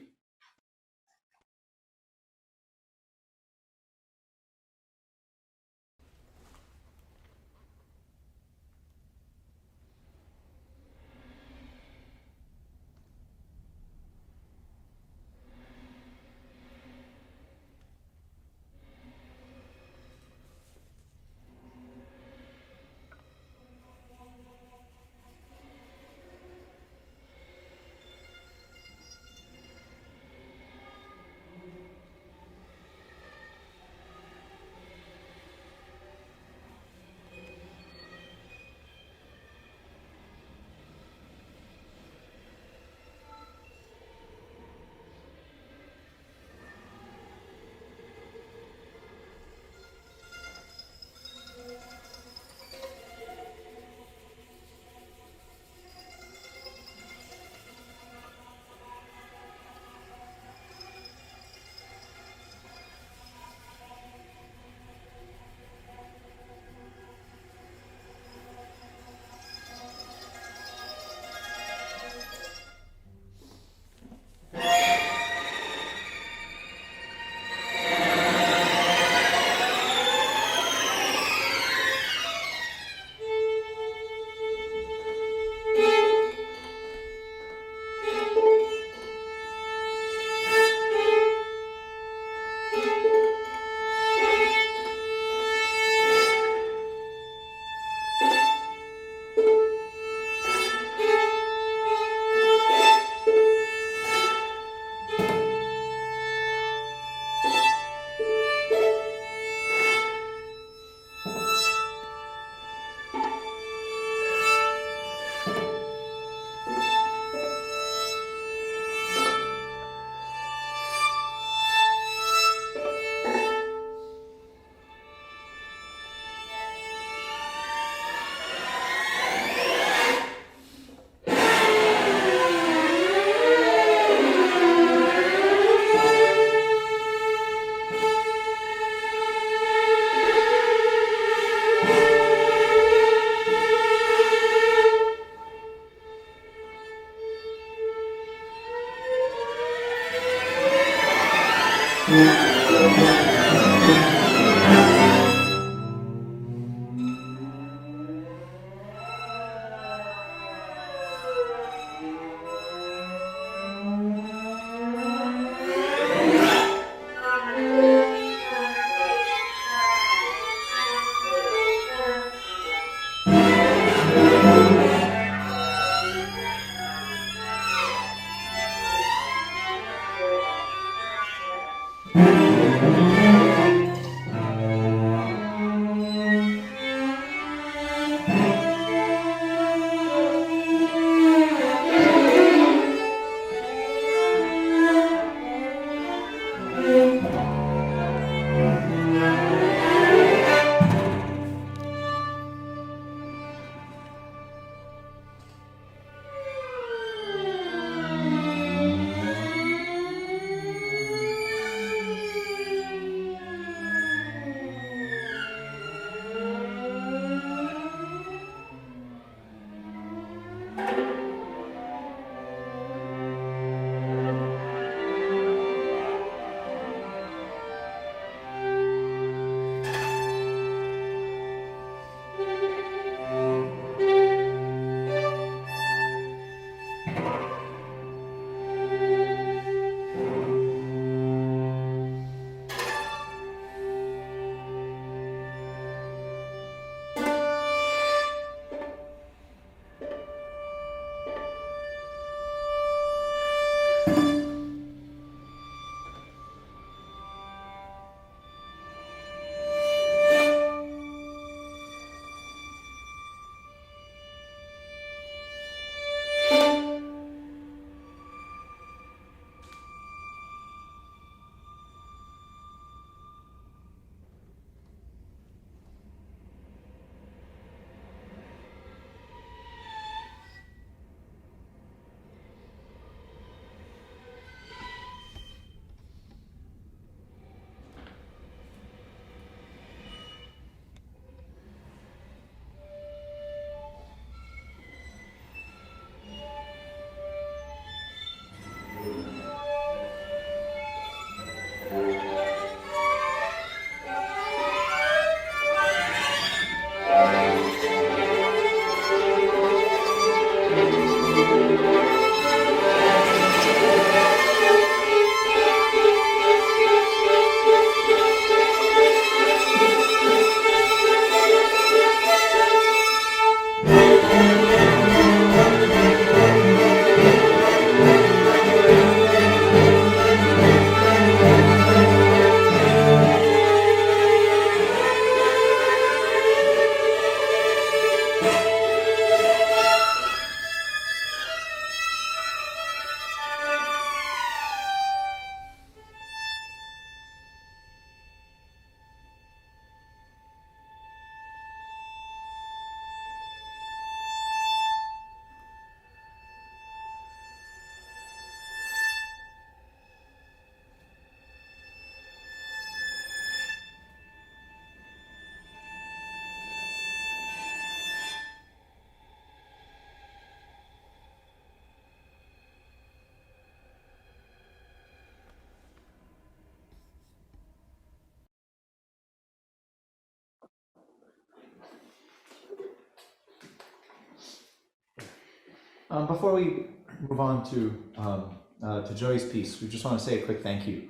Before we move on to Joey's piece, we just want to say a quick thank you.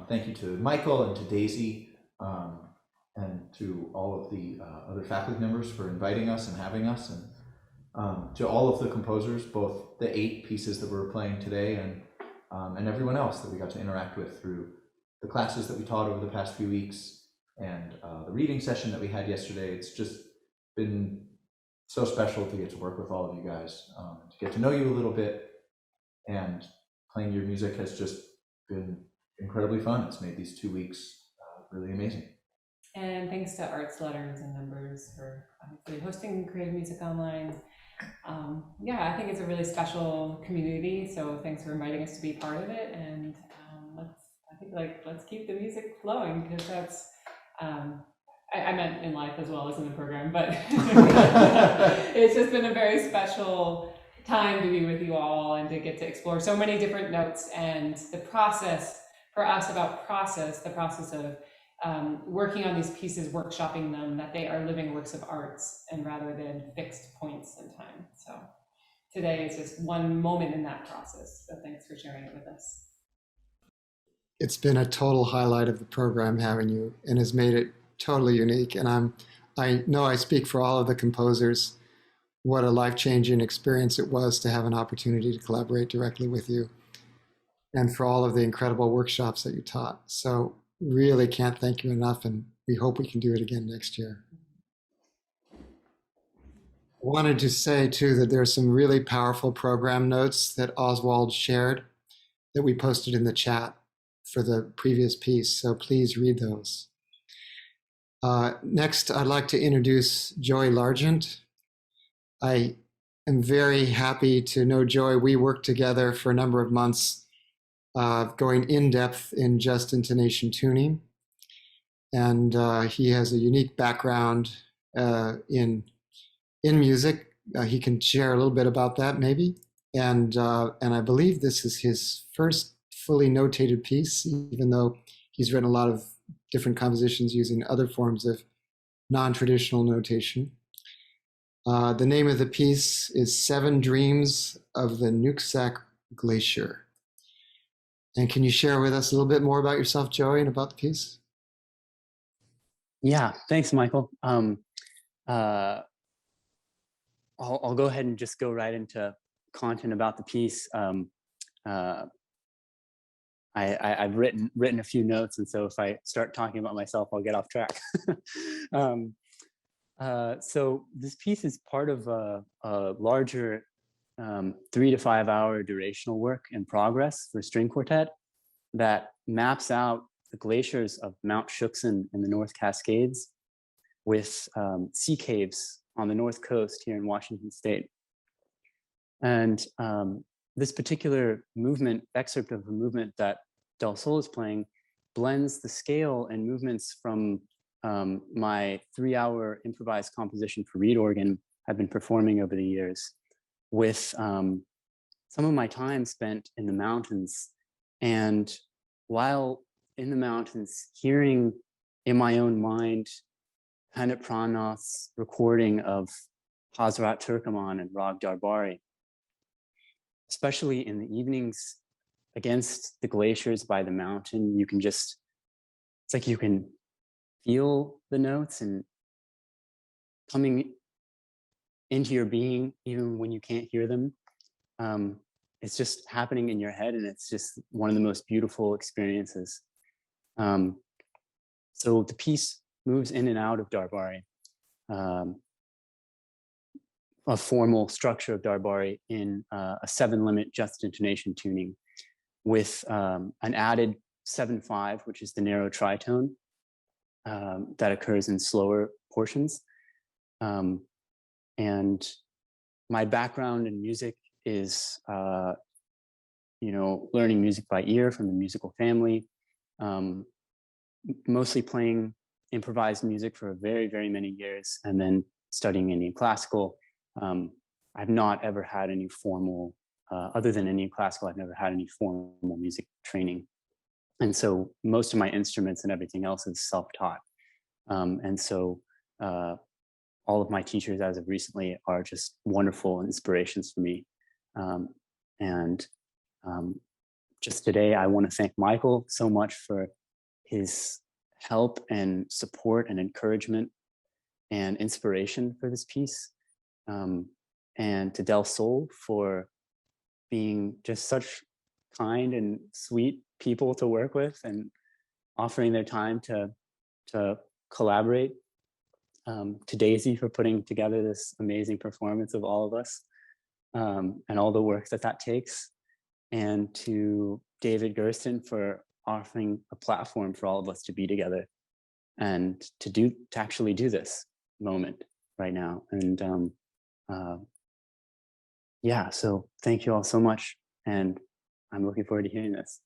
Thank you to Michael and to Daisy and to all of the other faculty members for inviting us and having us, and to all of the composers, both the 8 pieces that we're playing today and everyone else that we got to interact with through the classes that we taught over the past few weeks and the reading session that we had yesterday. It's just been so special to get to work with all of you guys, to get to know you a little bit, and playing your music has just been incredibly fun. It's made these 2 weeks really amazing. And thanks to Arts Letters and Numbers for obviously hosting Creative Music Online. Yeah, I think it's a really special community, so thanks for inviting us to be part of it. And let's keep the music flowing, because that's I meant in life as well as in the program, but it's just been a very special time to be with you all and to get to explore so many different notes, and the process for us about the process of working on these pieces, workshopping them, that they are living works of arts and rather than fixed points in time. So today is just one moment in that process. So thanks for sharing it with us. It's been a total highlight of the program having you, and has made it totally unique. And I know I speak for all of the composers, what a life-changing experience it was to have an opportunity to collaborate directly with you, and for all of the incredible workshops that you taught. So really can't thank you enough, and we hope we can do it again next year. I wanted to say too that there's some really powerful program notes that Oswald shared that we posted in the chat for the previous piece, so please read those. Next, I'd like to introduce Joy Largent. I am very happy to know Joy. We worked together for a number of months, going in depth in just intonation tuning. And he has a unique background in music. He can share a little bit about that maybe. And I believe this is his first fully notated piece, even though he's written a lot of different compositions using other forms of non-traditional notation. The name of the piece is 7 Dreams of the Nooksack Glacier. And can you share with us a little bit more about yourself, Joey, and about the piece? Yeah, thanks, Michael. I'll go ahead and just go right into content about the piece. I've written a few notes, and so if I start talking about myself, I'll get off track. So this piece is part of a larger 3 to 5 hour durational work in progress for string quartet that maps out the glaciers of Mount Cuckson in the North Cascades with sea caves on the North Coast here in Washington State. And this particular movement, excerpt of a movement that Del Sol is playing, blends the scale and movements from my 3 hour improvised composition for reed organ I've been performing over the years with some of my time spent in the mountains. And while in the mountains, hearing in my own mind Pandit Pranath's recording of Hazrat Turkoman and Rag Darbari, especially in the evenings against the glaciers by the mountain, you can just, it's like you can feel the notes and coming into your being even when you can't hear them. It's just happening in your head, and it's just one of the most beautiful experiences. So the piece moves in and out of Darbari, a formal structure of Darbari in a 7-limit just intonation tuning with an added 7/5, which is the narrow tritone that occurs in slower portions. And my background in music is, learning music by ear from the musical family, mostly playing improvised music for very, very many years, and then studying Indian classical. I've not ever had any formal, other than Indian classical, I've never had any formal music training. And so most of my instruments and everything else is self-taught. And so all of my teachers as of recently are just wonderful inspirations for me. And just today, I want to thank Michael so much for his help and support and encouragement and inspiration for this piece. And to Del Sol for being just such kind and sweet people to work with and offering their time to collaborate. To Daisy for putting together this amazing performance of all of us and all the work that takes. And to David Gersten for offering a platform for all of us to be together and to actually do this moment right now. And yeah, so thank you all so much. And I'm looking forward to hearing this.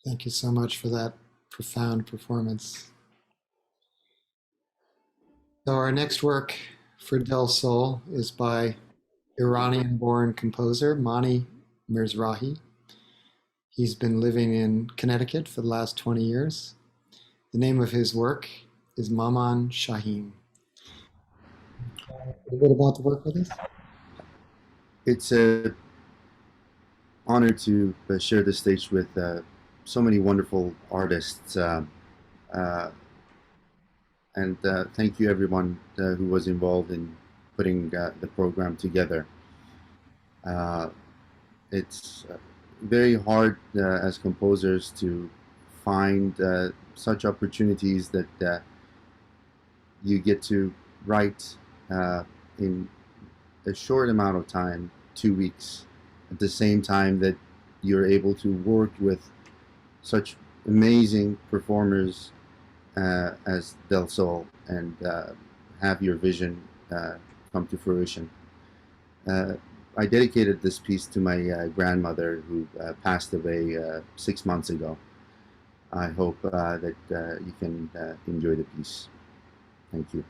Thank you so much for that profound performance. So our next work for Del Sol is by Iranian-born composer Mani Mizrahi. He's been living in Connecticut for the last 20 years. The name of his work is Maman Shaheen. A bit about the work with us? It's an honor to share the stage with so many wonderful artists. And thank you everyone who was involved in putting the program together. It's very hard as composers to find such opportunities that you get to write in a short amount of time, 2 weeks, at the same time that you're able to work with such amazing performers as Del Sol and have your vision come to fruition. I dedicated this piece to my grandmother who passed away 6 months ago. I hope that you can enjoy the piece. Thank you.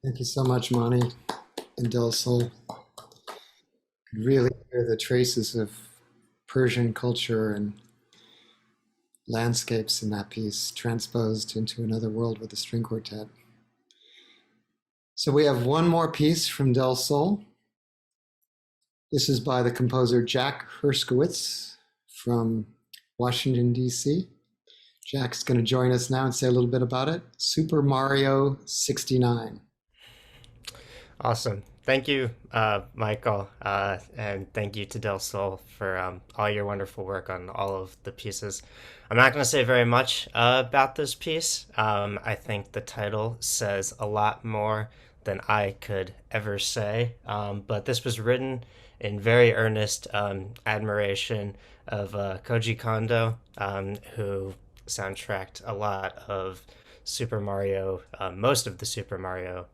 Thank you so much, Mani and Del Sol. You really hear the traces of Persian culture and landscapes in that piece transposed into another world with the string quartet. So we have one more piece from Del Sol. This is by the composer Jack Herskowitz from Washington, D.C. Jack's going to join us now and say a little bit about it. Super Mario 69. Awesome. Thank you, Michael, and thank you to Del Sol for all your wonderful work on all of the pieces. I'm not going to say very much about this piece. I think the title says a lot more than I could ever say, but this was written in very earnest admiration of Koji Kondo, who soundtracked a lot of Super Mario, most of the Super Mario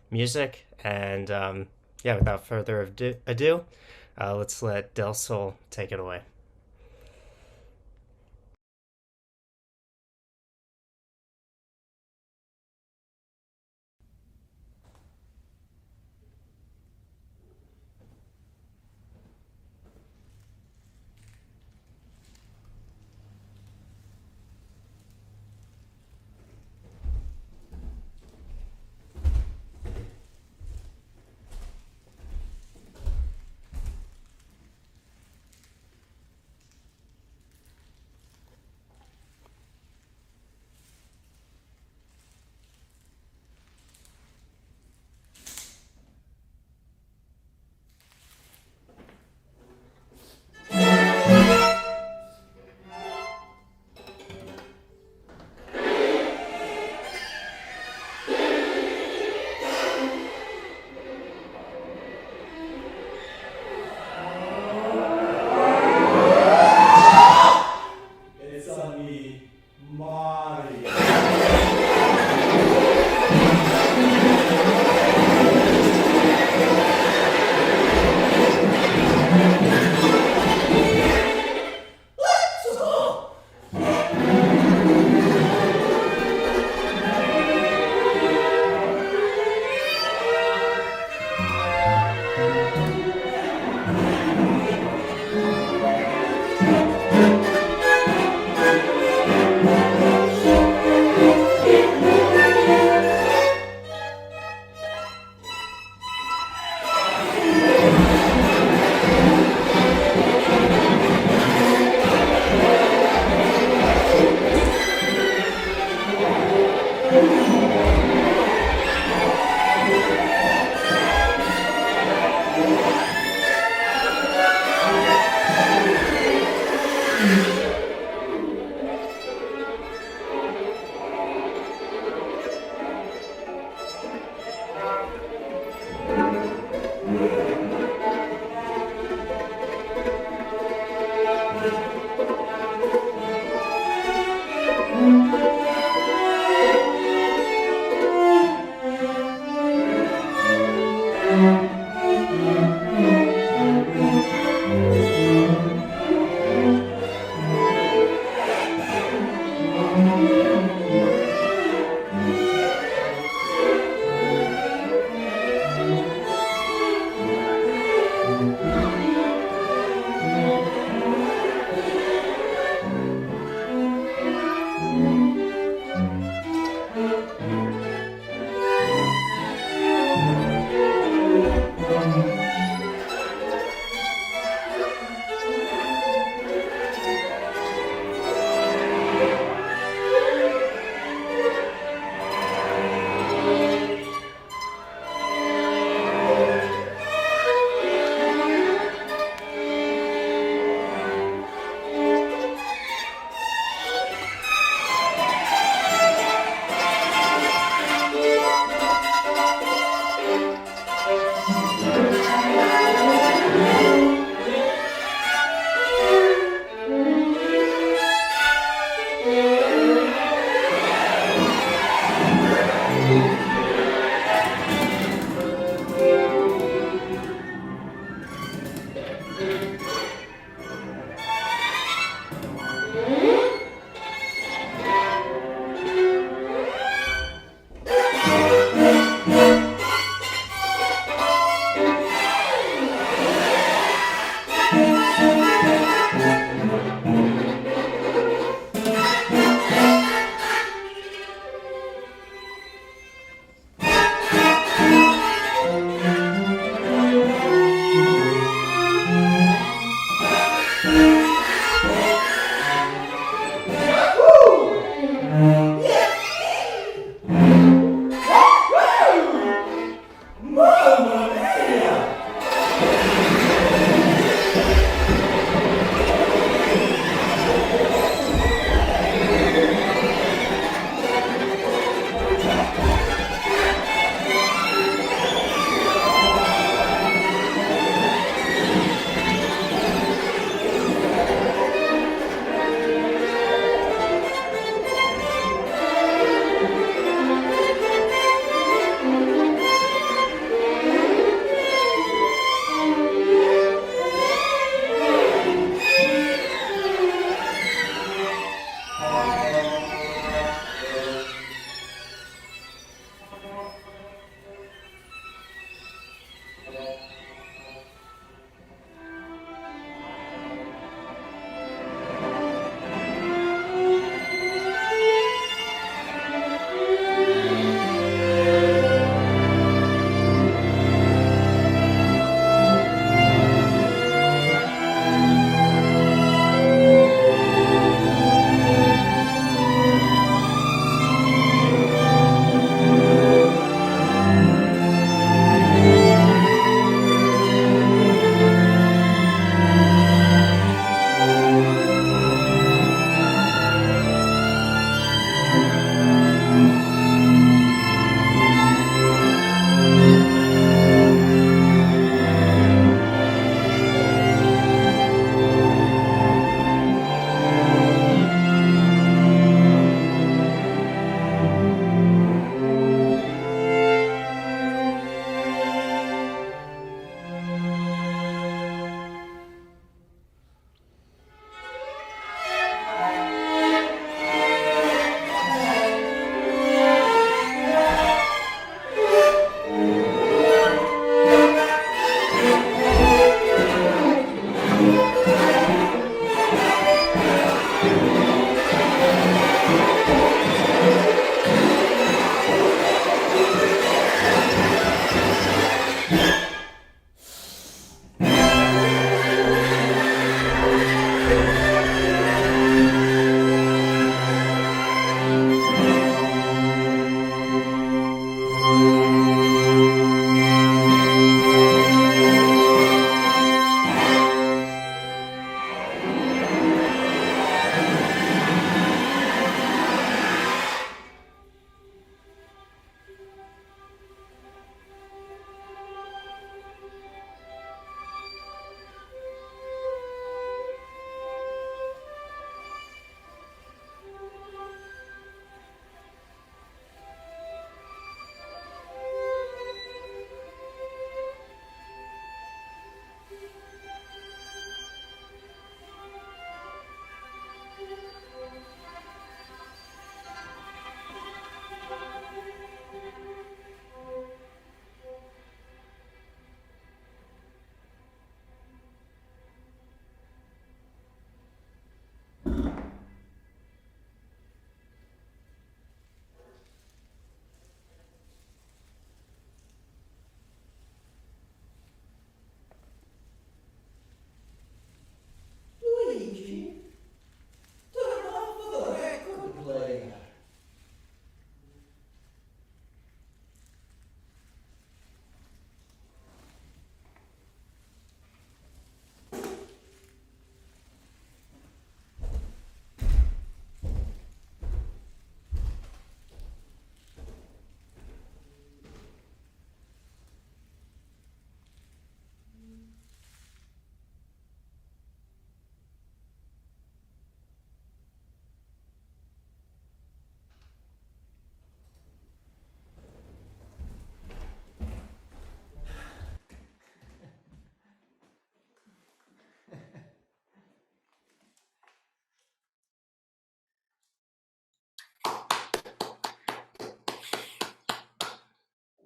music. And yeah, without further ado, let's let Del Sol take it away.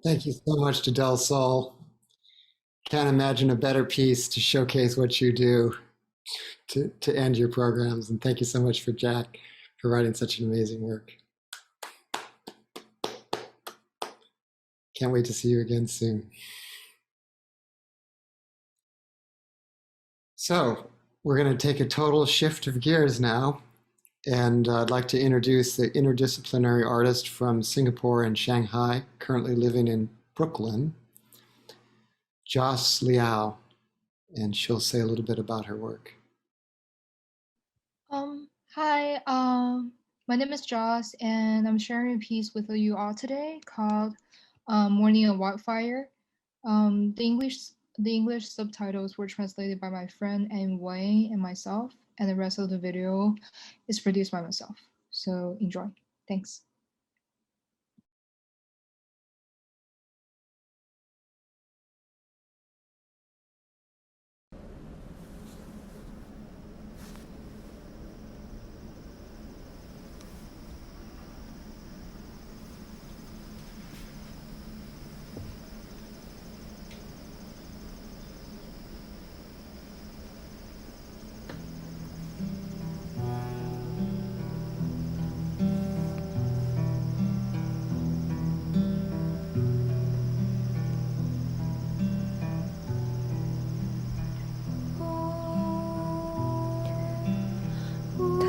Thank you so much to Del Sol. Can't imagine a better piece to showcase what you do to end your programs. And thank you so much for Jack for writing such an amazing work. Can't wait to see you again soon. So we're going to take a total shift of gears now. And I'd like to introduce the interdisciplinary artist from Singapore and Shanghai, currently living in Brooklyn, Joss Liao. And she'll say a little bit about her work. Hi, my name is Joss, and I'm sharing a piece with you all today called Morning on Wildfire. The English subtitles were translated by my friend Anne Wayne and myself, and the rest of the video is produced by myself. So enjoy. Thanks.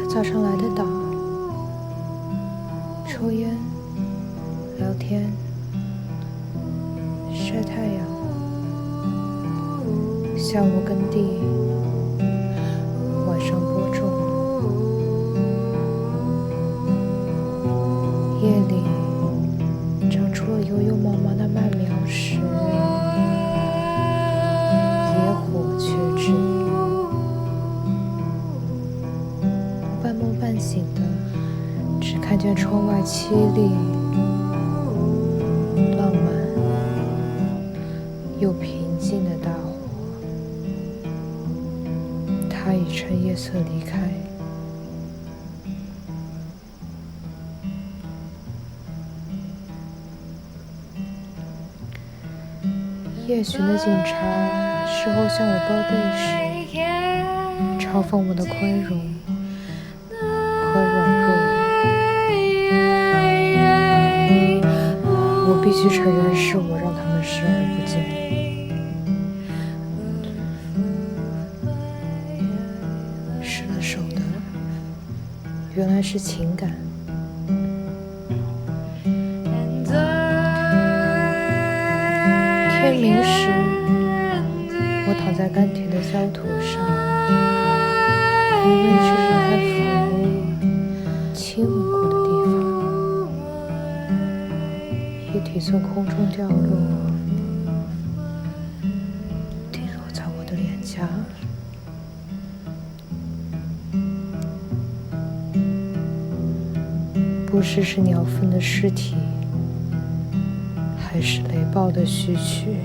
早上来的早，抽烟、聊天、晒太阳，下午耕地，晚上播种，夜里长出了油油毛毛的麦苗时，野火却至。半梦半醒的，只看见窗外凄厉、浪漫又平静的大火。它已趁夜色离开。夜巡的警察事后向我报备时，嘲讽我的宽容和软弱。我必须承认，是我让他们视而不见。失了手的，原来是情感。天明时，我躺在干铁的焦土上，无论是人还抚摸、亲吻过的地方，液体从空中掉落，滴落在我的脸颊。不知是鸟粪的尸体，还是雷暴的序曲。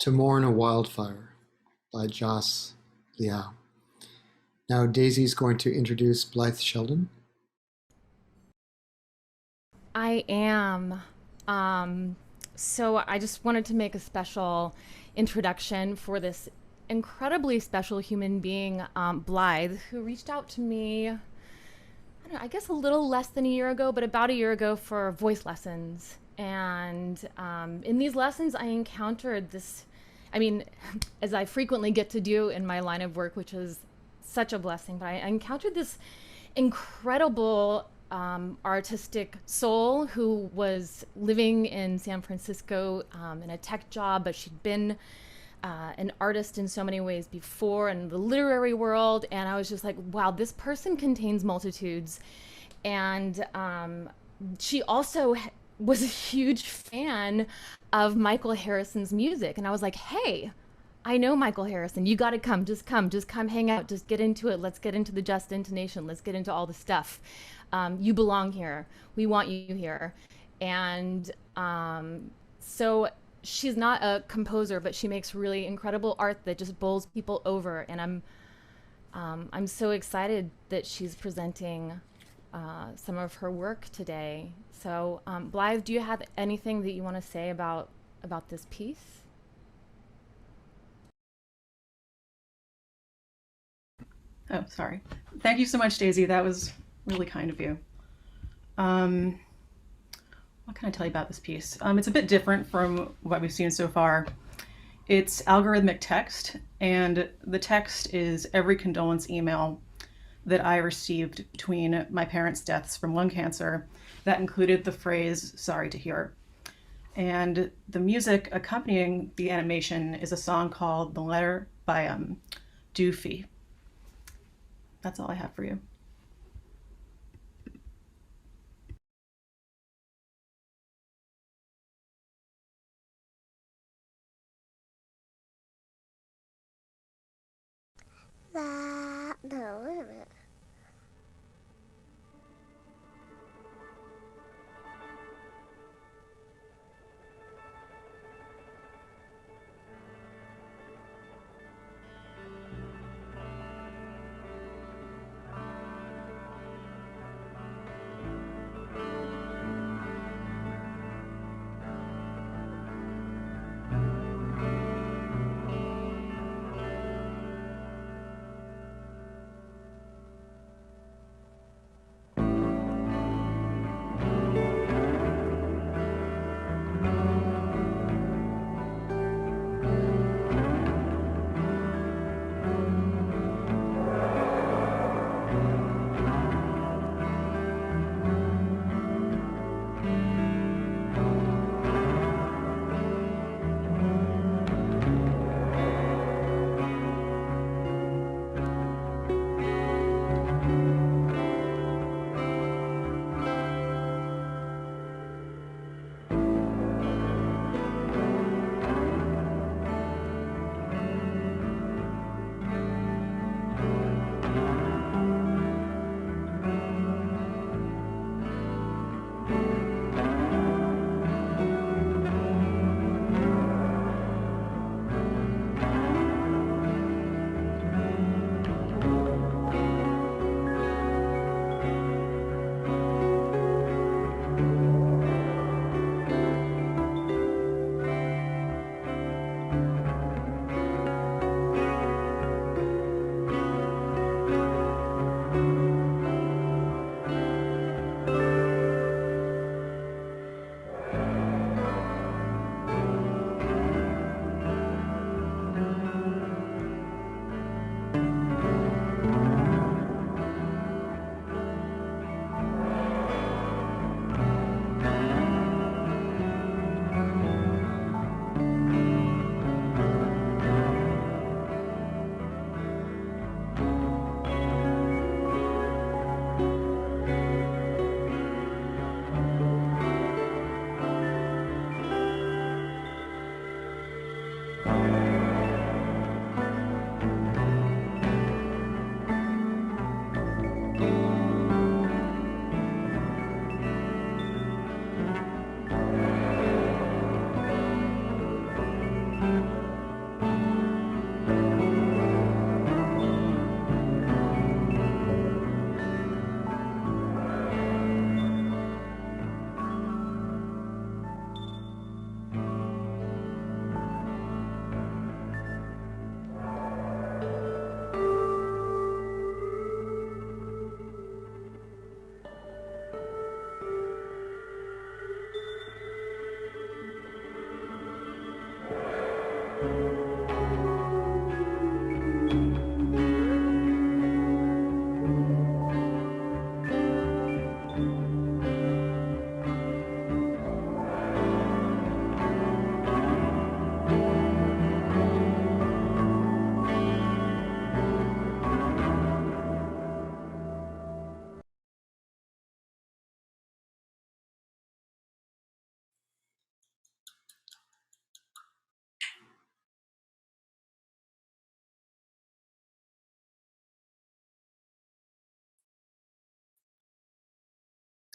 To Mourn a Wildfire by Joss Liao. Now Daisy's going to introduce Blythe Sheldon. I am. So I just wanted to make a special introduction for this incredibly special human being, Blythe, who reached out to me, I guess a little less than a year ago, but about a year ago for voice lessons. And in these lessons, I encountered this, as I frequently get to do in my line of work, which is such a blessing, but I encountered this incredible artistic soul who was living in San Francisco in a tech job, but she'd been an artist in so many ways before in the literary world. And I was just like, wow, this person contains multitudes. And she also was a huge fan of Michael Harrison's music. And I was like, hey, I know Michael Harrison. You got to come. Just come hang out. Just get into it. Let's get into the just intonation. Let's get into all the stuff. You belong here. We want you here. And so she's not a composer, but she makes really incredible art that just bowls people over. And I'm so excited that she's presenting some of her work today. So Blythe, do you have anything that you want to say about this piece? Oh, sorry. Thank you so much, Daisy. That was really kind of you. What can I tell you about this piece? It's a bit different from what we've seen so far. It's algorithmic text, and the text is every condolence email that I received between my parents' deaths from lung cancer that included the phrase, sorry to hear. And the music accompanying the animation is a song called The Letter by Doofy. That's all I have for you. No, wait a minute.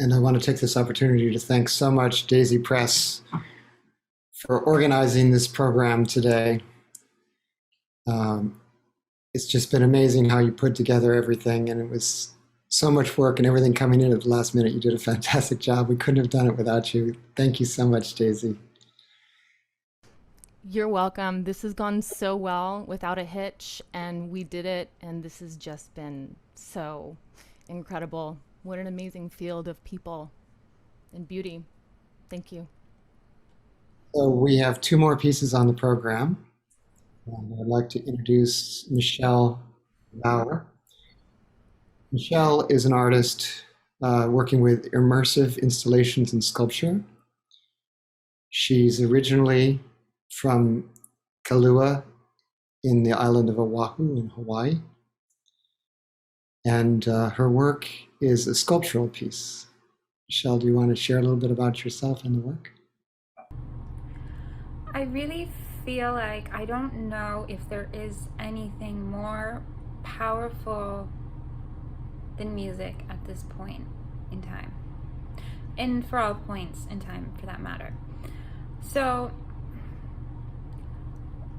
And I want to take this opportunity to thank so much Daisy Press for organizing this program today. It's just been amazing how you put together everything, and it was so much work and everything coming in at the last minute. You did a fantastic job. We couldn't have done it without you. Thank you so much, Daisy. You're welcome. This has gone so well without a hitch, and we did it, and this has just been so incredible. What an amazing field of people and beauty. Thank you. So we have two more pieces on the program. I'd like to introduce Michelle Bauer. Michelle is an artist working with immersive installations and sculpture. She's originally from Kailua in the island of Oahu in Hawaii. And her work is a sculptural piece. Michelle, do you want to share a little bit about yourself and the work? I really feel like I don't know if there is anything more powerful than music at this point in time, and for all points in time for that matter. So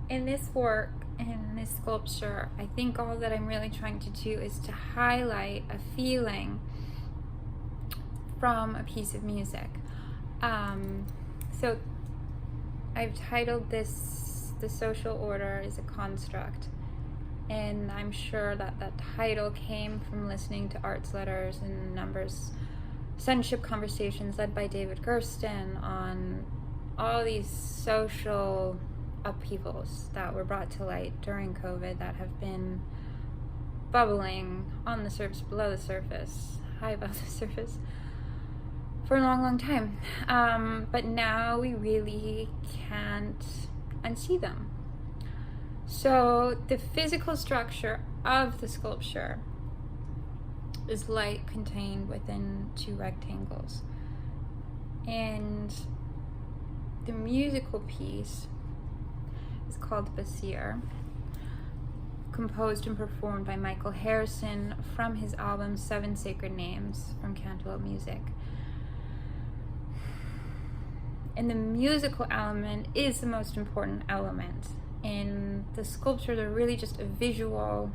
in this work, in this sculpture, I think all that I'm really trying to do is to highlight a feeling from a piece of music. So I've titled this "The Social Order is a Construct," and I'm sure that that title came from listening to Arts Letters and Numbers Censorship Conversations led by David Gersten on all these social upheavals that were brought to light during COVID that have been bubbling on the surface, below the surface, high above the surface for a long, long time. But now we really can't unsee them. So the physical structure of the sculpture is light contained within two rectangles. And the musical piece is called Basir, composed and performed by Michael Harrison from his album 7 Sacred Names from Cantaloupe Music. And the musical element is the most important element. In the sculpture, they're really just a visual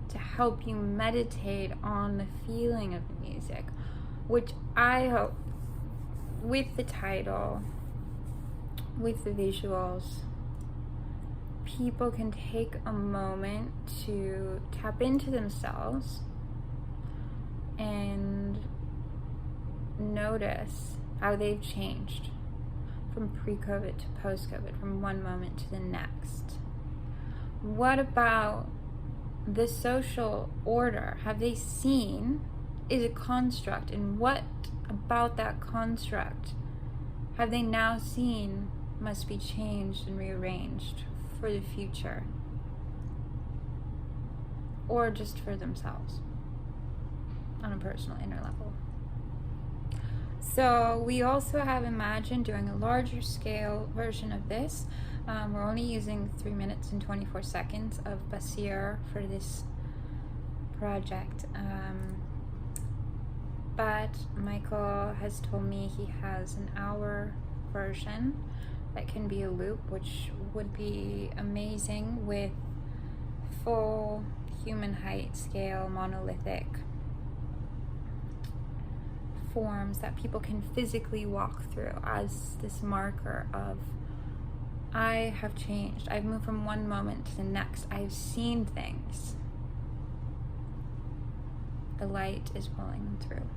to help you meditate on the feeling of the music, which I hope with the title, with the visuals, people can take a moment to tap into themselves and notice how they've changed from pre-COVID to post-COVID, from one moment to the next. What about the social order have they seen is a construct, and what about that construct have they now seen must be changed and rearranged for the future, or just for themselves on a personal inner level? So we also have imagined doing a larger scale version of this. We're only using 3 minutes and 24 seconds of Basir for this project. But Michael has told me he has an hour version that can be a loop, which would be amazing with full human height scale monolithic forms that people can physically walk through as this marker of, I have changed. I've moved from one moment to the next. I've seen things. The light is pulling them through.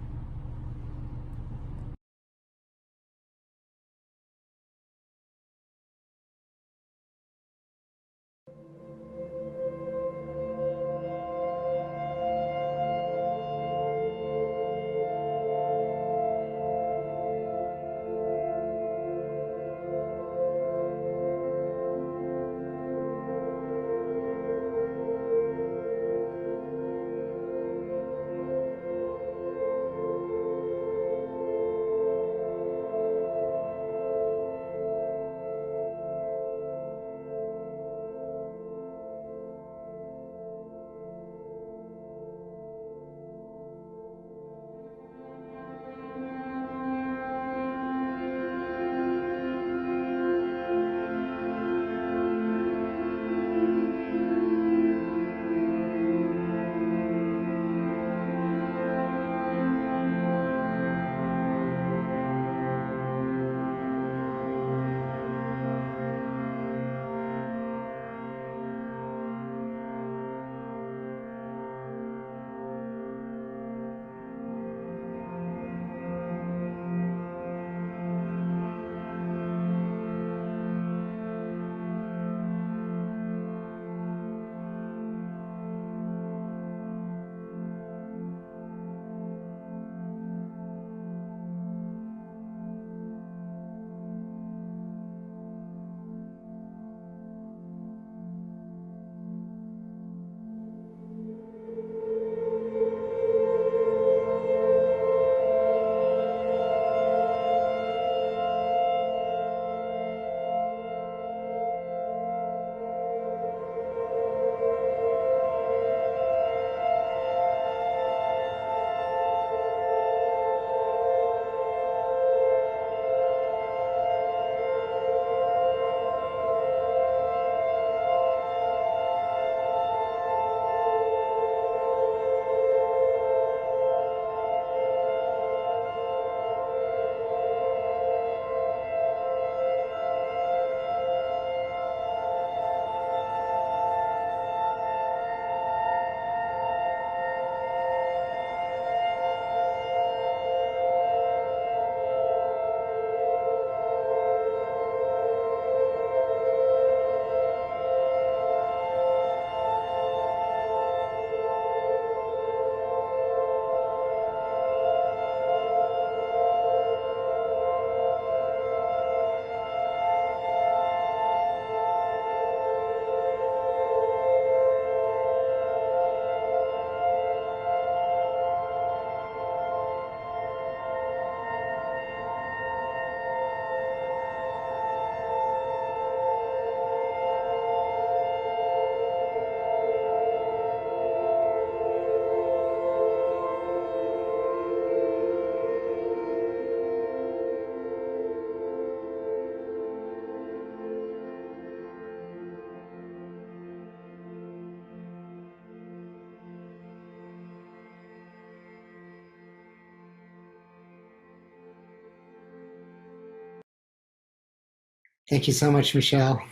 Thank you so much, Michelle.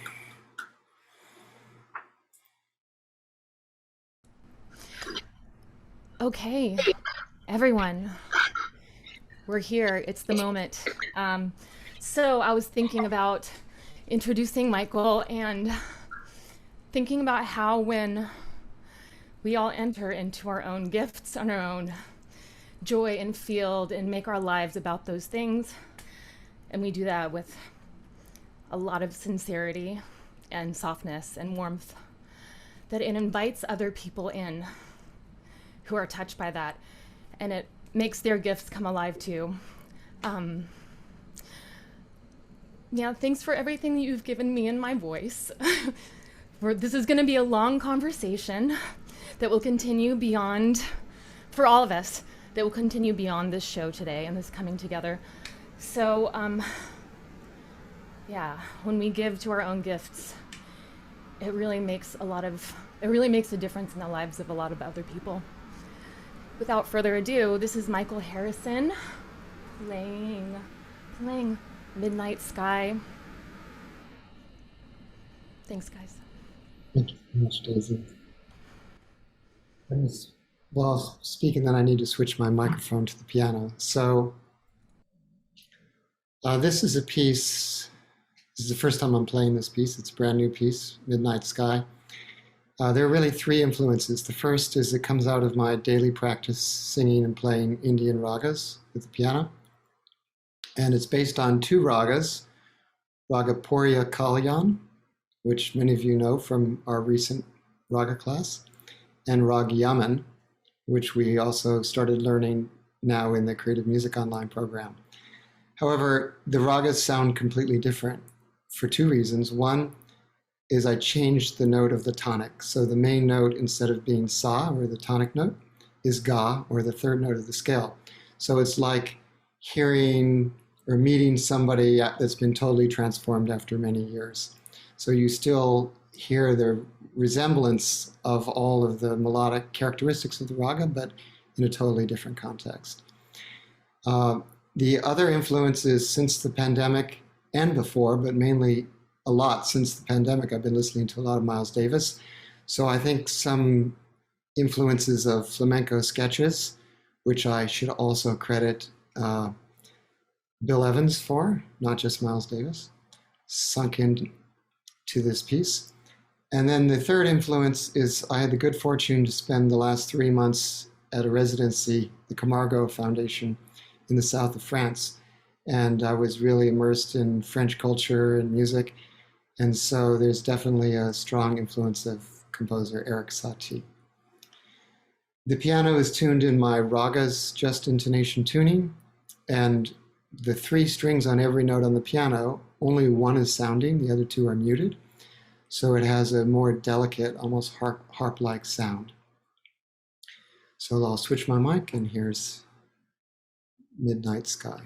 Okay, everyone, we're here. It's the moment. So I was thinking about introducing Michael and thinking about how when we all enter into our own gifts and our own joy and field and make our lives about those things, and we do that with a lot of sincerity and softness and warmth, that it invites other people in who are touched by that, and it makes their gifts come alive too. Yeah, thanks for everything that you've given me in my voice. This is gonna be a long conversation that will continue beyond, for all of us, that will continue beyond this show today and this coming together. So, yeah, when we give to our own gifts, it really makes a difference in the lives of a lot of other people. Without further ado, this is Michael Harrison playing Midnight Sky. Thanks, guys. Thank you so much, Daisy. Well, speaking, then I need to switch my microphone to the piano. So this is a piece, this is the first time I'm playing this piece. It's a brand new piece, Midnight Sky. There are really three influences. The first is it comes out of my daily practice singing and playing Indian ragas with the piano. And it's based on two ragas, Raga Purya Kalyan, which many of you know from our recent raga class, and Rag Yaman, which we also started learning now in the Creative Music Online program. However, the ragas sound completely different for two reasons. One is I changed the note of the tonic. So the main note, instead of being sa, or the tonic note, is ga, or the third note of the scale. So it's like hearing or meeting somebody that's been totally transformed after many years. So you still hear the resemblance of all of the melodic characteristics of the raga, but in a totally different context. The other influences since the pandemic and before, but mainly a lot since the pandemic, I've been listening to a lot of Miles Davis. So I think some influences of flamenco sketches, which I should also credit Bill Evans for, not just Miles Davis, sunk in to this piece. And then the third influence is I had the good fortune to spend the last 3 months at a residency, the Camargo Foundation in the south of France. And I was really immersed in French culture and music. And so there's definitely a strong influence of composer Eric Satie. The piano is tuned in my ragas just intonation tuning, and the three strings on every note on the piano, only one is sounding, the other two are muted. So it has a more delicate, almost harp-like sound. So I'll switch my mic, and here's Midnight Sky.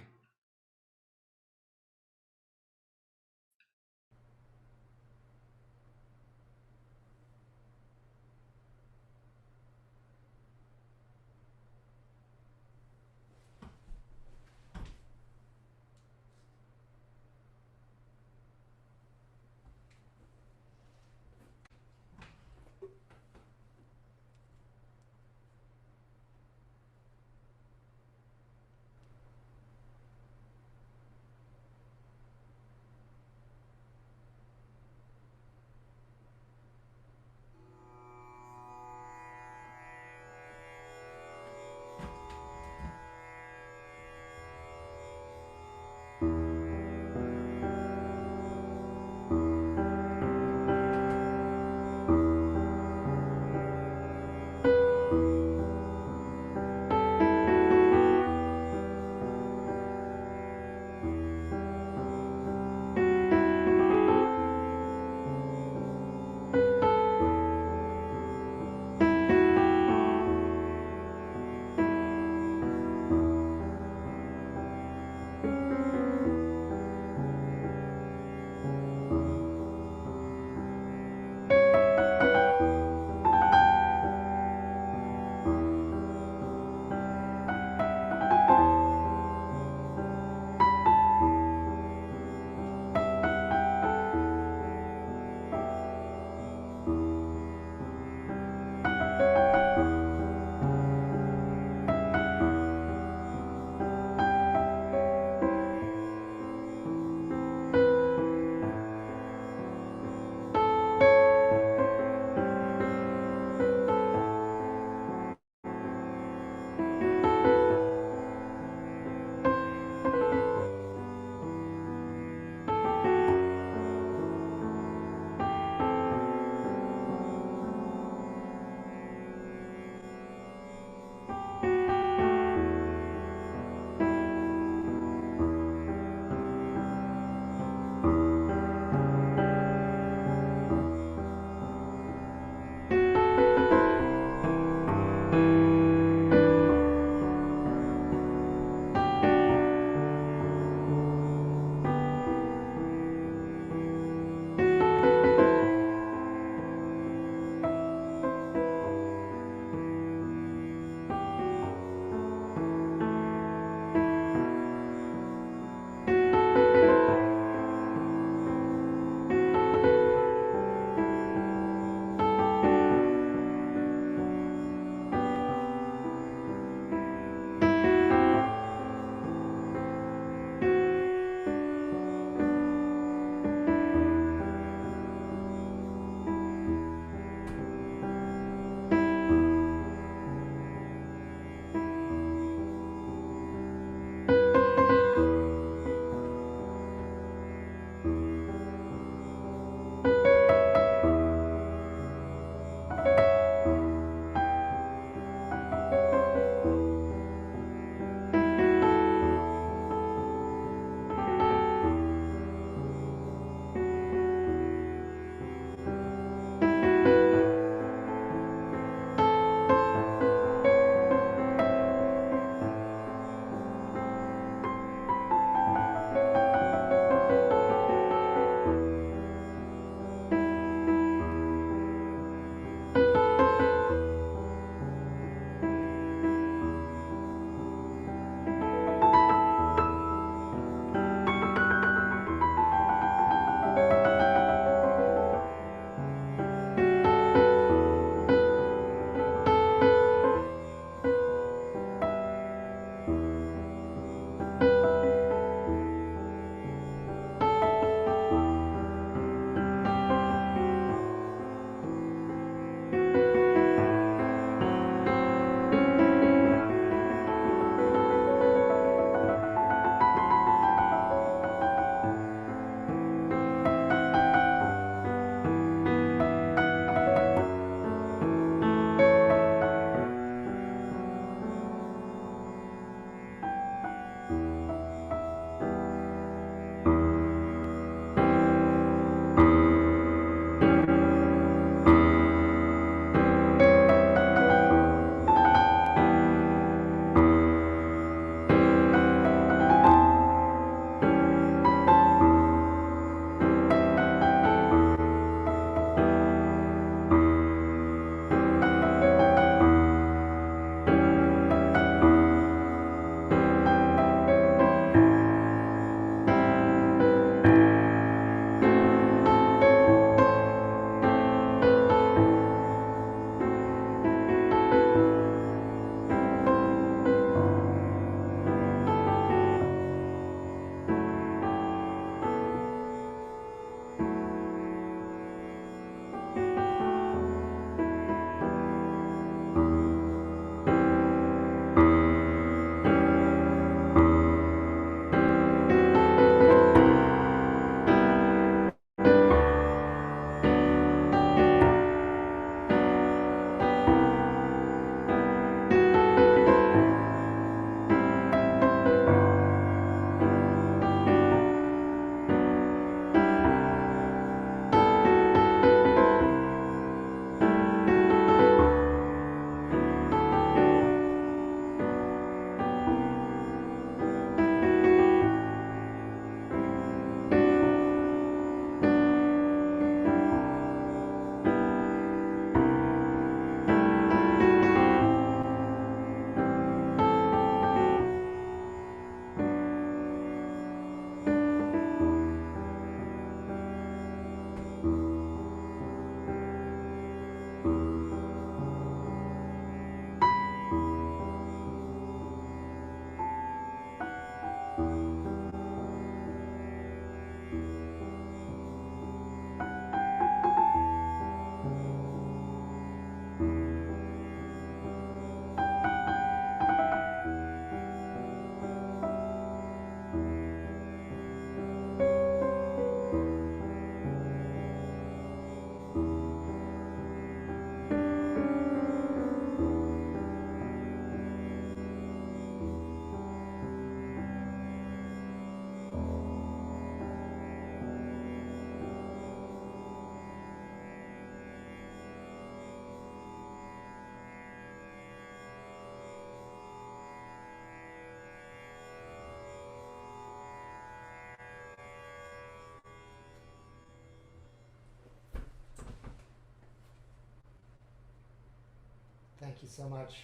Thank you so much.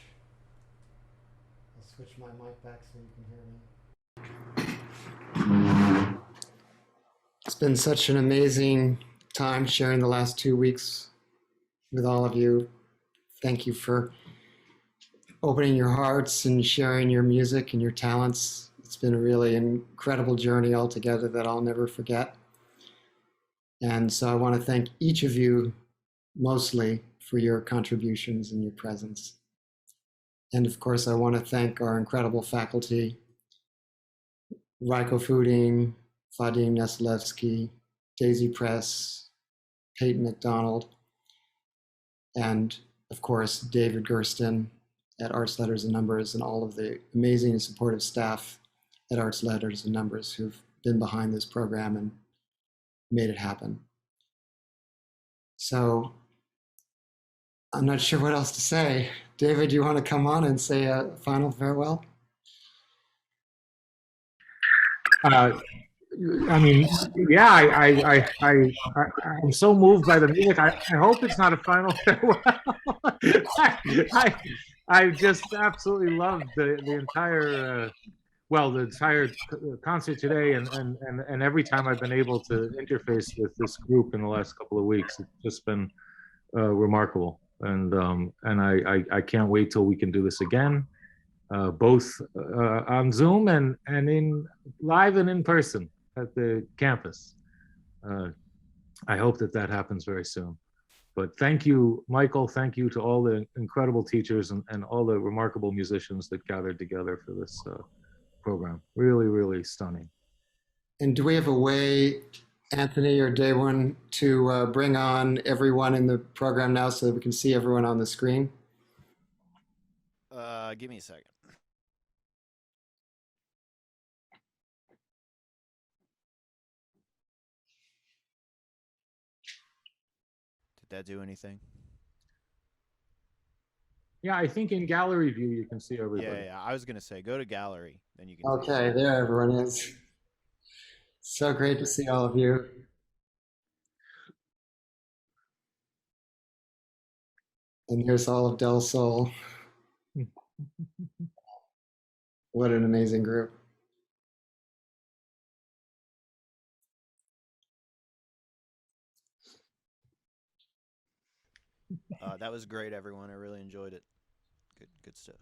I'll switch my mic back so you can hear me. It's been such an amazing time sharing the last 2 weeks with all of you. Thank you for opening your hearts and sharing your music and your talents. It's been a really incredible journey altogether that I'll never forget. And so I want to thank each of you mostly for your contributions and your presence. And of course, I want to thank our incredible faculty, Reiko Fueting, Vadim Neselovskyi, Daisy Press, Payton MacDonald, and of course, David Gersten at Arts, Letters, and Numbers, and all of the amazing and supportive staff at Arts, Letters, and Numbers who've been behind this program and made it happen. So I'm not sure what else to say. David, you want to come on and say a final farewell? I mean, yeah, I'm so moved by the music. I hope it's not a final farewell. I just absolutely loved the entire the entire concert today, and every time I've been able to interface with this group in the last couple of weeks, it's just been remarkable. And I can't wait till we can do this again, both on Zoom and in live and in person at the campus. I hope that happens very soon. But thank you, Michael. Thank you to all the incredible teachers and all the remarkable musicians that gathered together for this program. Really, really stunning. And do we have a way, Anthony or Daewon, to bring on everyone in the program now so that we can see everyone on the screen? Give me a second. Did that do anything? Yeah, I think in gallery view you can see everybody. Yeah. I was gonna say go to gallery, then you can. Okay, there everyone is. So great to see all of you. And here's all of Del Sol. What an amazing group. That was great, everyone. I really enjoyed it. Good stuff.